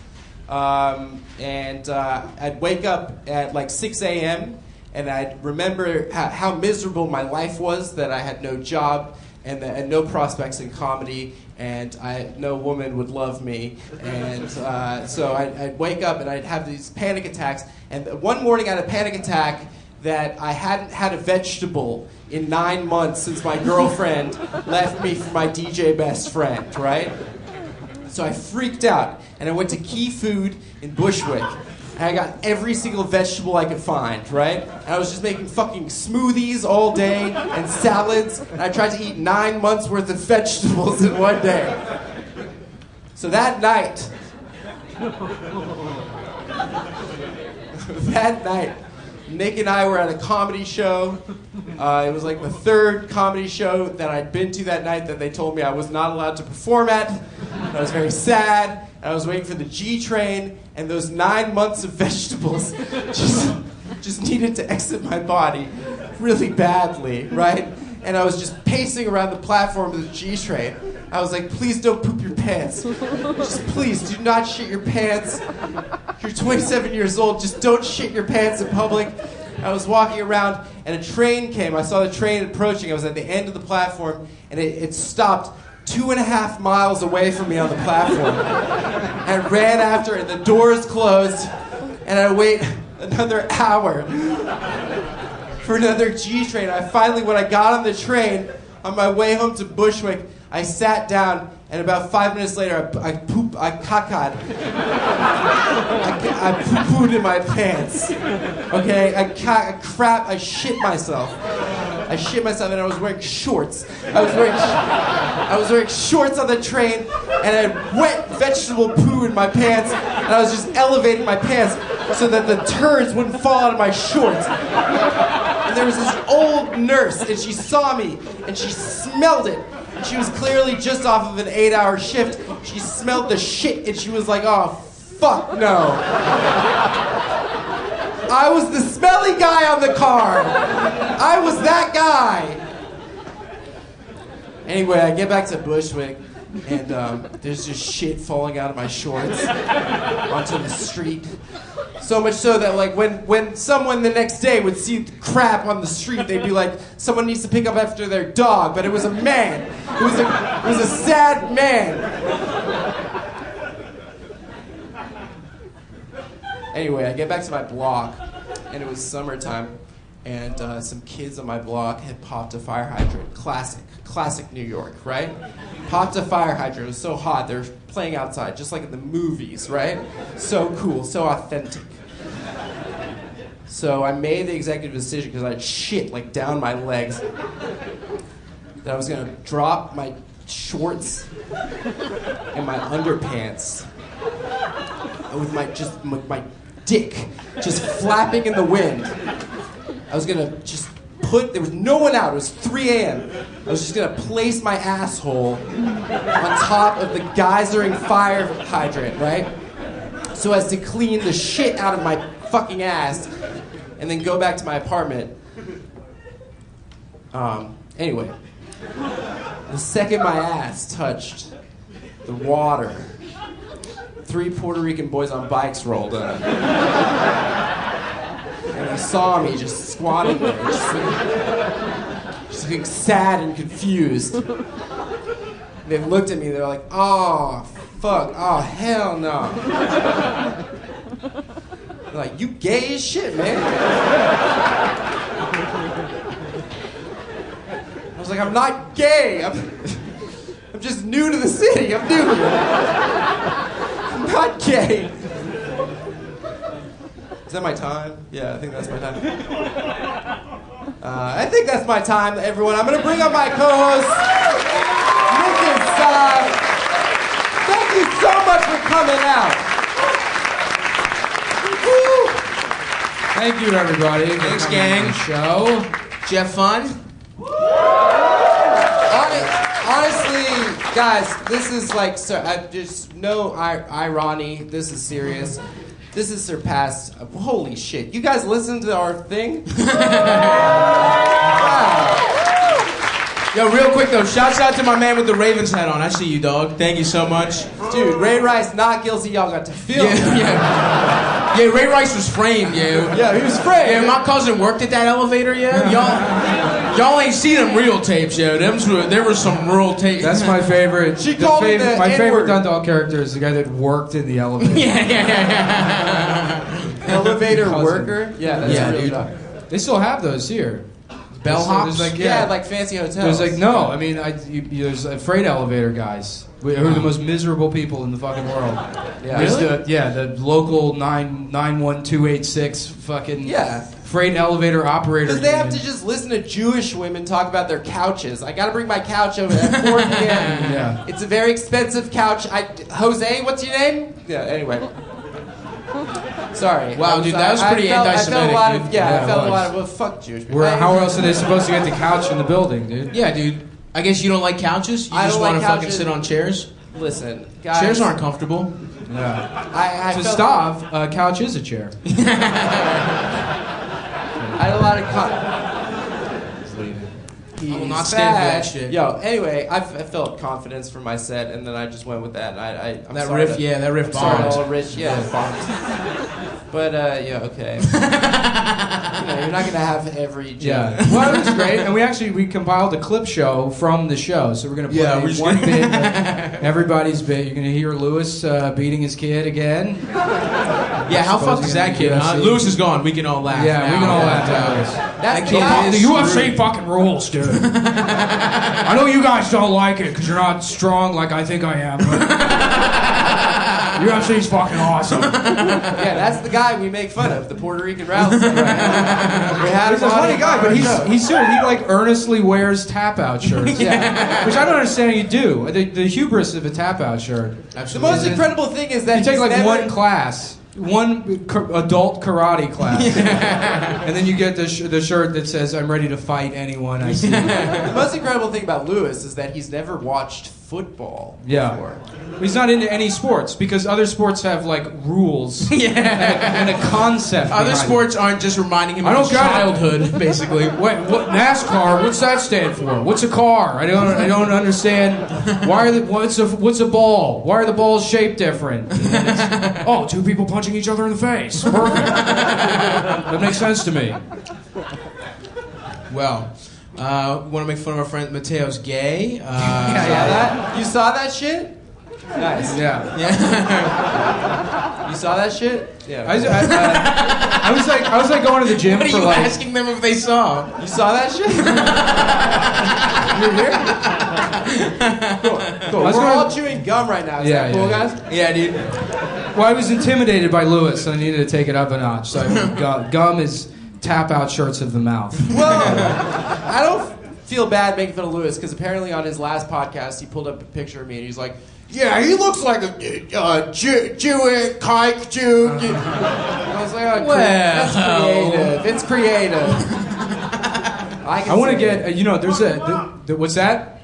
and I'd wake up at like 6 a.m. and I'd remember how miserable my life was, that I had no job and no prospects in comedy, and no woman would love me. And so I'd wake up and I'd have these panic attacks. And one morning I had a panic attack that I hadn't had a vegetable in 9 months since my girlfriend left me for my DJ best friend, right? So I freaked out, and I went to Key Food in Bushwick, and I got every single vegetable I could find, right? And I was just making fucking smoothies all day, and salads, and I tried to eat 9 months worth of vegetables in one day. So that night, Nick and I were at a comedy show. It was like the third comedy show that I'd been to that night that they told me I was not allowed to perform at. I was very sad. I was waiting for the G train, and those 9 months of vegetables just needed to exit my body really badly, right? And I was just pacing around the platform of the G train. I was like, please don't poop your pants. Just please do not shit your pants. You're 27 years old. Just don't shit your pants in public. I was walking around and a train came. I saw the train approaching. I was at the end of the platform and it stopped 2.5 miles away from me on the platform. And I ran after it and the doors closed and I wait another hour for another G train. Finally, when I got on the train on my way home to Bushwick, I sat down, and about 5 minutes later, I cacked. I poo-pooed in my pants. Okay, I shit myself. And I was wearing shorts. I was wearing shorts on the train, and I had wet vegetable poo in my pants, and I was just elevating my pants so that the turds wouldn't fall out of my shorts. And there was this old nurse, and she saw me, and she smelled it. And she was clearly just off of an 8-hour shift. She smelled the shit, and she was like, oh, fuck no. I was the smelly guy on the car. I was that guy. Anyway, I get back to Bushwick, and there's just shit falling out of my shorts onto the street. So much so that, like, when someone the next day would see crap on the street, they'd be like, someone needs to pick up after their dog. But it was a man. It was a sad man. Anyway, I get back to my block, and it was summertime. and some kids on my block had popped a fire hydrant. Classic New York, right? Popped a fire hydrant. It was so hot. They're playing outside, just like in the movies, right? So cool, so authentic. So I made the executive decision, because I had shit like down my legs, that I was gonna drop my shorts and my underpants with my dick just flapping in the wind. I was gonna just there was no one out, it was 3 a.m. I was just gonna place my asshole on top of the geysering fire hydrant, right? So as to clean the shit out of my fucking ass and then go back to my apartment. Anyway, the second my ass touched the water, 3 Puerto Rican boys on bikes rolled up. And they saw me just squatting there, just looking sad and confused. They looked at me, they're like, oh, fuck, oh, hell no. They're like, you gay as shit, man. I was like, I'm not gay, I'm just new to the city, I'm new here. I'm not gay. Is that my time? Yeah, I think that's my time. I think that's my time, everyone. I'm going to bring up my co-host, Nick and Sav. Thank you so much for coming out. Woo! Thank you, everybody. Thanks, gang. Show. Did you have fun? Honestly, guys, this is like, just no irony. This is serious. This has surpassed. Holy shit! You guys listen to our thing? Wow. Yo, real quick though, shouts out to my man with the Ravens hat on. I see you, dog. Thank you so much. Dude, Ray Rice not guilty. Y'all got to film. Yeah, Ray Rice was framed, yo. Yeah, he was framed. Yeah, my cousin worked at that elevator, yo. Y'all ain't seen them real tapes, yo. There were some real tapes. That's my favorite. She called me the my favorite N-word. Dundalk character is the guy that worked in the elevator. Elevator worker? Yeah, that's a real dude. job. They still have those here. Bellhops? There's like, Yeah, like fancy hotels. There's like, no, I mean, there's freight elevator guys who are the most miserable people in the fucking world. Yeah. There's Really? the local 91286 fucking freight elevator operator. Because they have union. to just listen to Jewish women talk about their couches. I gotta bring my couch over at 4 p.m. Yeah. It's a very expensive couch. Jose, what's your name? Yeah, anyway. Sorry. Wow, dude, that was pretty anti-Semitic, I felt a lot of, dude. yeah, Yeah, I it felt a was. lot of, well, fuck Jewish people. How else are they supposed to get the couch in the building, dude? Yeah, dude. I guess you don't like couches? You I just don't want like to fucking couches. sit on chairs? Listen, guys. Chairs aren't comfortable. Yeah. I To felt- Stav, a couch is a chair. I had a lot of I will not stand for that shit. Yo, anyway, I felt confidence for my set, and then I just went with that. And I'm That sorry riff, that riff Sorry, bombed. all rich, yeah, bombed. But yeah, okay. You're not gonna have every joke. Yeah. Well, it was great, and we compiled a clip show from the show, so we're gonna play Yeah, we're just one gonna- bit, everybody's bit. You're gonna hear Lewis beating his kid again. Yeah, how fucked is that kid, huh? UFC. Lewis is gone. We can all laugh. Yeah, we now. can all laugh at Lewis. That's That the kid guy- is The UFC screwed. fucking rules, dude. I know you guys don't like it because you're not strong like I think I am, but UFC's fucking awesome. Yeah, that's the guy we make fun of, the Puerto Rican rally. We had He's a him on funny it guy, on but our he's show. serious. He like earnestly wears tap out shirts. Yeah. Which I don't understand how you do. The hubris of a tap out shirt. The most incredible thing is that You take he's like never- one class, one adult karate class, and then you get the shirt that says "I'm ready to fight anyone I see." The most incredible thing about Lewis is that he's never watched football before. He's not into any sports because other sports have like rules and a concept. Other behind sports aren't just reminding him I of don't his got it. childhood, basically. Wait, what NASCAR? What's that stand for? What's a car? I don't understand. What's a ball? Why are the balls shaped different? Oh, two people punching each other in the face. Perfect. That makes sense to me. Well, want to make fun of our friend Mateo's gay. You saw that shit? Nice. Yeah. You saw that shit? Yeah. I was like going to the gym What are for you like. asking them if they saw? You saw that shit? You're here? Cool. I was We're gonna- all chewing gum right now. Is Yeah, that cool, yeah. guys? Yeah, dude. Well, I was intimidated by Lewis, so I needed to take it up a notch. So gum is tap out shirts of the mouth. Well, I don't feel bad making fun of Lewis because apparently on his last podcast he pulled up a picture of me and he's like, "Yeah, he looks like a Jew, kike Jew." I was like, "Oh, Well. that's creative. It's creative." I want to get, there's what's that?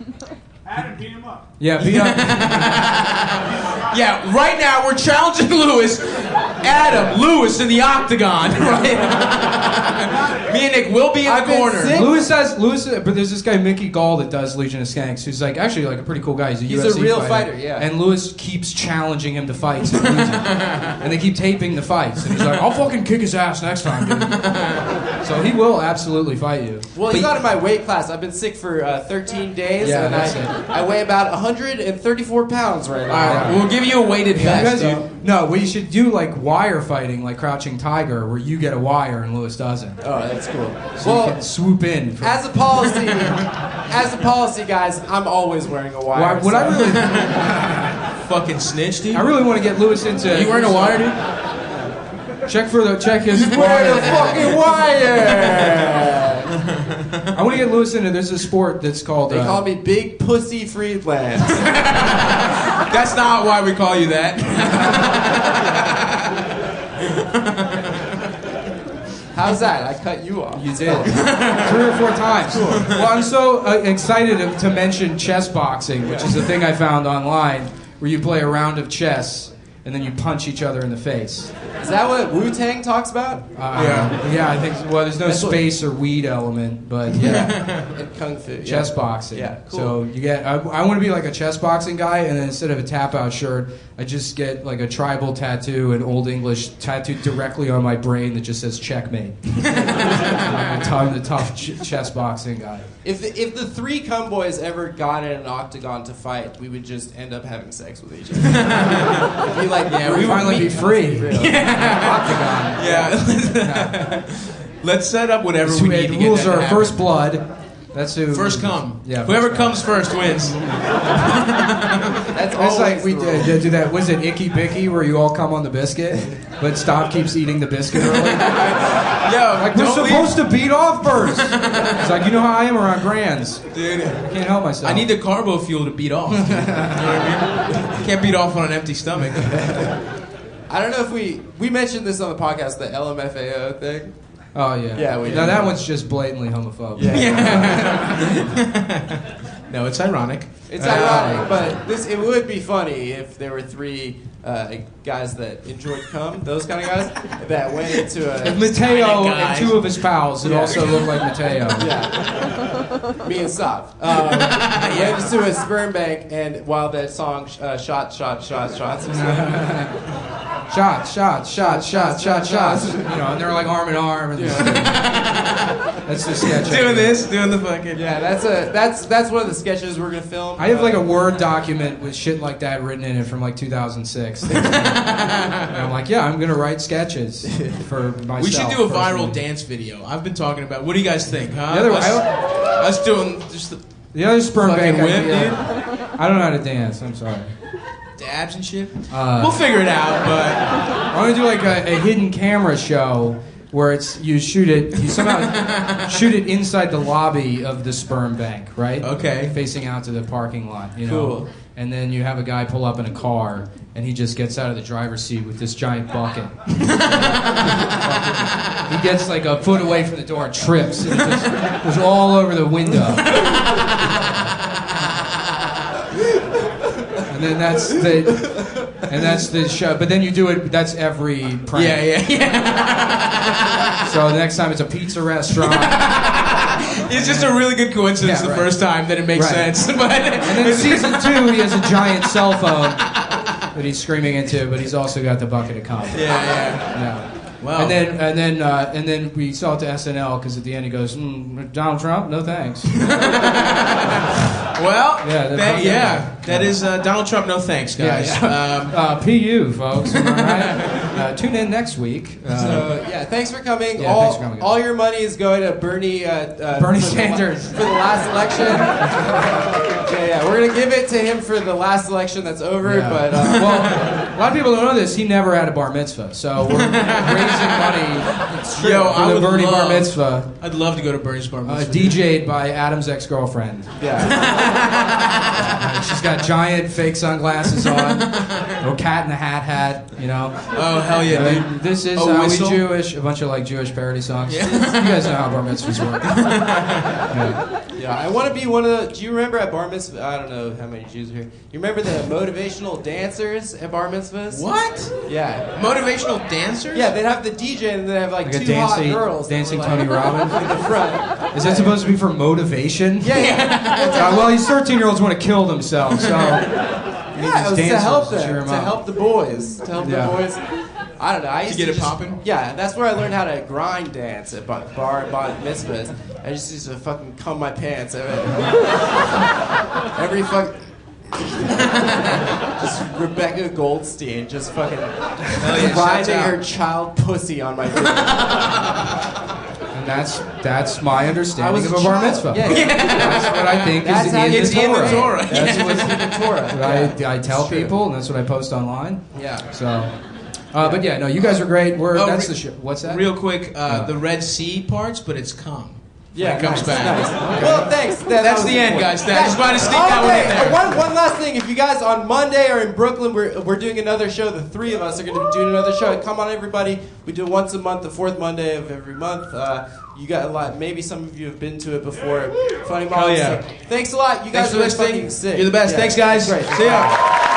Adam, beat him up. Yeah, beat up. Yeah, right now we're challenging Lewis. Adam, Lewis in the octagon. Right? Me and Nick will be in the corner. Lewis, but there's this guy Mickey Gall that does Legion of Skanks, who's like actually like a pretty cool guy. He's He's UFC a real fighter, yeah. And Lewis keeps challenging him to fights, and losing. And they keep taping the fights, and he's like, "I'll fucking kick his ass next time, dude." So he will absolutely fight you. Well, he's not in my weight class. I've been sick for 13 days, Yeah, and that's I weigh about 134 pounds right now. All right, we'll give you a weighted vest. No, what you should do like wire fighting, like Crouching Tiger, where you get a wire and Lewis doesn't. Oh, that's cool. So you can swoop in. As a policy, guys, I'm always wearing a wire. What I really, Fucking snitch, dude. I really want to get Lewis into. You wearing a wire, dude? Check his Wear wire. the fucking wire. I want to get Lewis into. There's a sport that's called. They call me Big Pussy Friedland. That's not why we call you that. How's that? I cut you off. You did 3 or 4 times. Well, I'm so excited to mention chess boxing, which is a thing I found online, where you play a round of chess and then you punch each other in the face. Is that what Wu-Tang talks about? Yeah, I think. Well, there's no space or weed element, but yeah. And Kung Fu. Chess boxing. Yeah, cool. So you get. I want to be like a chess boxing guy, and then instead of a tap out shirt, I just get like a tribal tattoo, an Old English tattooed directly on my brain that just says checkmate. I'm the tough chess boxing guy. If the 3 cumboys ever got in an octagon to fight, we would just end up having sex with each other. It'd be like, Yeah, we finally be free. Octagon. Yeah. Let's set up whatever we need to get rules that to are happen. first blood. That's who. First come. Yeah. Whoever first comes first wins. That's It's like always we the rule. do that. Was it Icky Bicky where you all come on the biscuit, but Stop keeps eating the biscuit early? Yo, Like we're supposed to beat off first. It's like you know how I am around grands. Dude, Can't help myself. I need the carbo fuel to beat off. Dude. You know what I mean? Can't beat off on an empty stomach. I don't know if we mentioned this on the podcast, the LMFAO thing. Oh yeah. Yeah, we Now did. that one's just blatantly homophobic. No, it's ironic. It's ironic, but it would be funny if there were 3 guys that enjoyed cum, those kind of guys, that went into If a... Mateo Kinda and 2 of his pals that Yeah. also look like Mateo. Yeah. Me and Sav. Went into a sperm bank, and while that song, shots was Shots. You know, and they're like arm in arm. And that's the sketch. Doing the fucking. yeah, that's one of the sketches we're gonna film. I have like a Word document with shit like that written in it from like 2006. And I'm like, yeah, I'm gonna write sketches for myself. We should do a viral personally. dance video. I've been talking about. What do you guys think? Huh? The other- Us doing just The other sperm fucking bank whip, idea. dude. I don't know how to dance. I'm sorry. Dabs and shit. We'll figure it out, but I want to do like a hidden camera show where you somehow shoot it inside the lobby of the sperm bank, right? Okay. Facing out to the parking lot, you know. Cool. And then you have a guy pull up in a car, and he just gets out of the driver's seat with this giant bucket. He gets like a foot away from the door and trips, and it just goes all over the window. And then that's the show. But then you do it. That's every prank. yeah. So the next time it's a pizza restaurant. It's just a really good coincidence Yeah, the right. first time that it makes Right. sense. But And then season 2, he has a giant cell phone that he's screaming into, but he's also got the bucket of cum. yeah. Yeah. Wow. And then we saw it to SNL because at the end he goes, Donald Trump, no thanks. Well, that is Donald Trump. No thanks, guys. PU, folks. Am I right? Tune in next week. Thanks for coming. Yeah, thanks for coming. All your money is going to Bernie Sanders for the last election. We're gonna give it to him for the last election that's over. Yeah. But well, a lot of people don't know this. He never had a bar mitzvah, so we're raising money for the Bernie bar mitzvah. I'd love to go to Bernie's bar mitzvah. DJ'd by Adam's ex-girlfriend. Yeah. She's got giant fake sunglasses on, or cat in the hat, you know. Oh hell yeah, dude! This is A How whistle? We Jewish, a bunch of like Jewish parody songs. You guys know how bar mitzvahs work. Yeah, I want to be one of the. Do you remember at bar mitzvah? I don't know how many Jews are here. You remember the motivational dancers at bar mitzvahs? What? Yeah. Motivational dancers? Yeah, they'd have the DJ and they'd have like Like a two hot dancing- girls. that dancing were, Tony Robbins? in the front. Is that supposed to be for motivation? Yeah. Well, these 13-year-olds want to kill themselves, so. Yeah, it was to help them, to help the boys, to help the boys. I don't know. I used get it just, popping? Yeah, that's where I learned how to grind dance at bar mitzvahs. I just used to fucking cum my pants every fuck. Just Rebecca Goldstein, just fucking grinding her child pussy on my dick. And that's my understanding of a bar mitzvah. Yeah. That's what I think That's how is it's in the Torah. in the Torah. That's what's in the Torah. I tell people, and that's what I post online. Yeah. So, but yeah, no, you guys are great. That's the show. What's that? Real quick, the Red Sea parts, but it's cum. Yeah, When it comes nice, back. nice. Well, thanks. That's the end, guys. I just wanted to sneak that one in there. One last thing. If you guys on Monday are in Brooklyn, we're doing another show. The three of us are going to be doing another show. Come on, everybody. We do it once a month, the fourth Monday of every month. You got a lot. Maybe some of you have been to it before. Funny Moms. Hell yeah. So, thanks a lot. You guys Thanks for are listening. fucking sick. You're the best. Yeah, Thanks, guys. Great. See ya.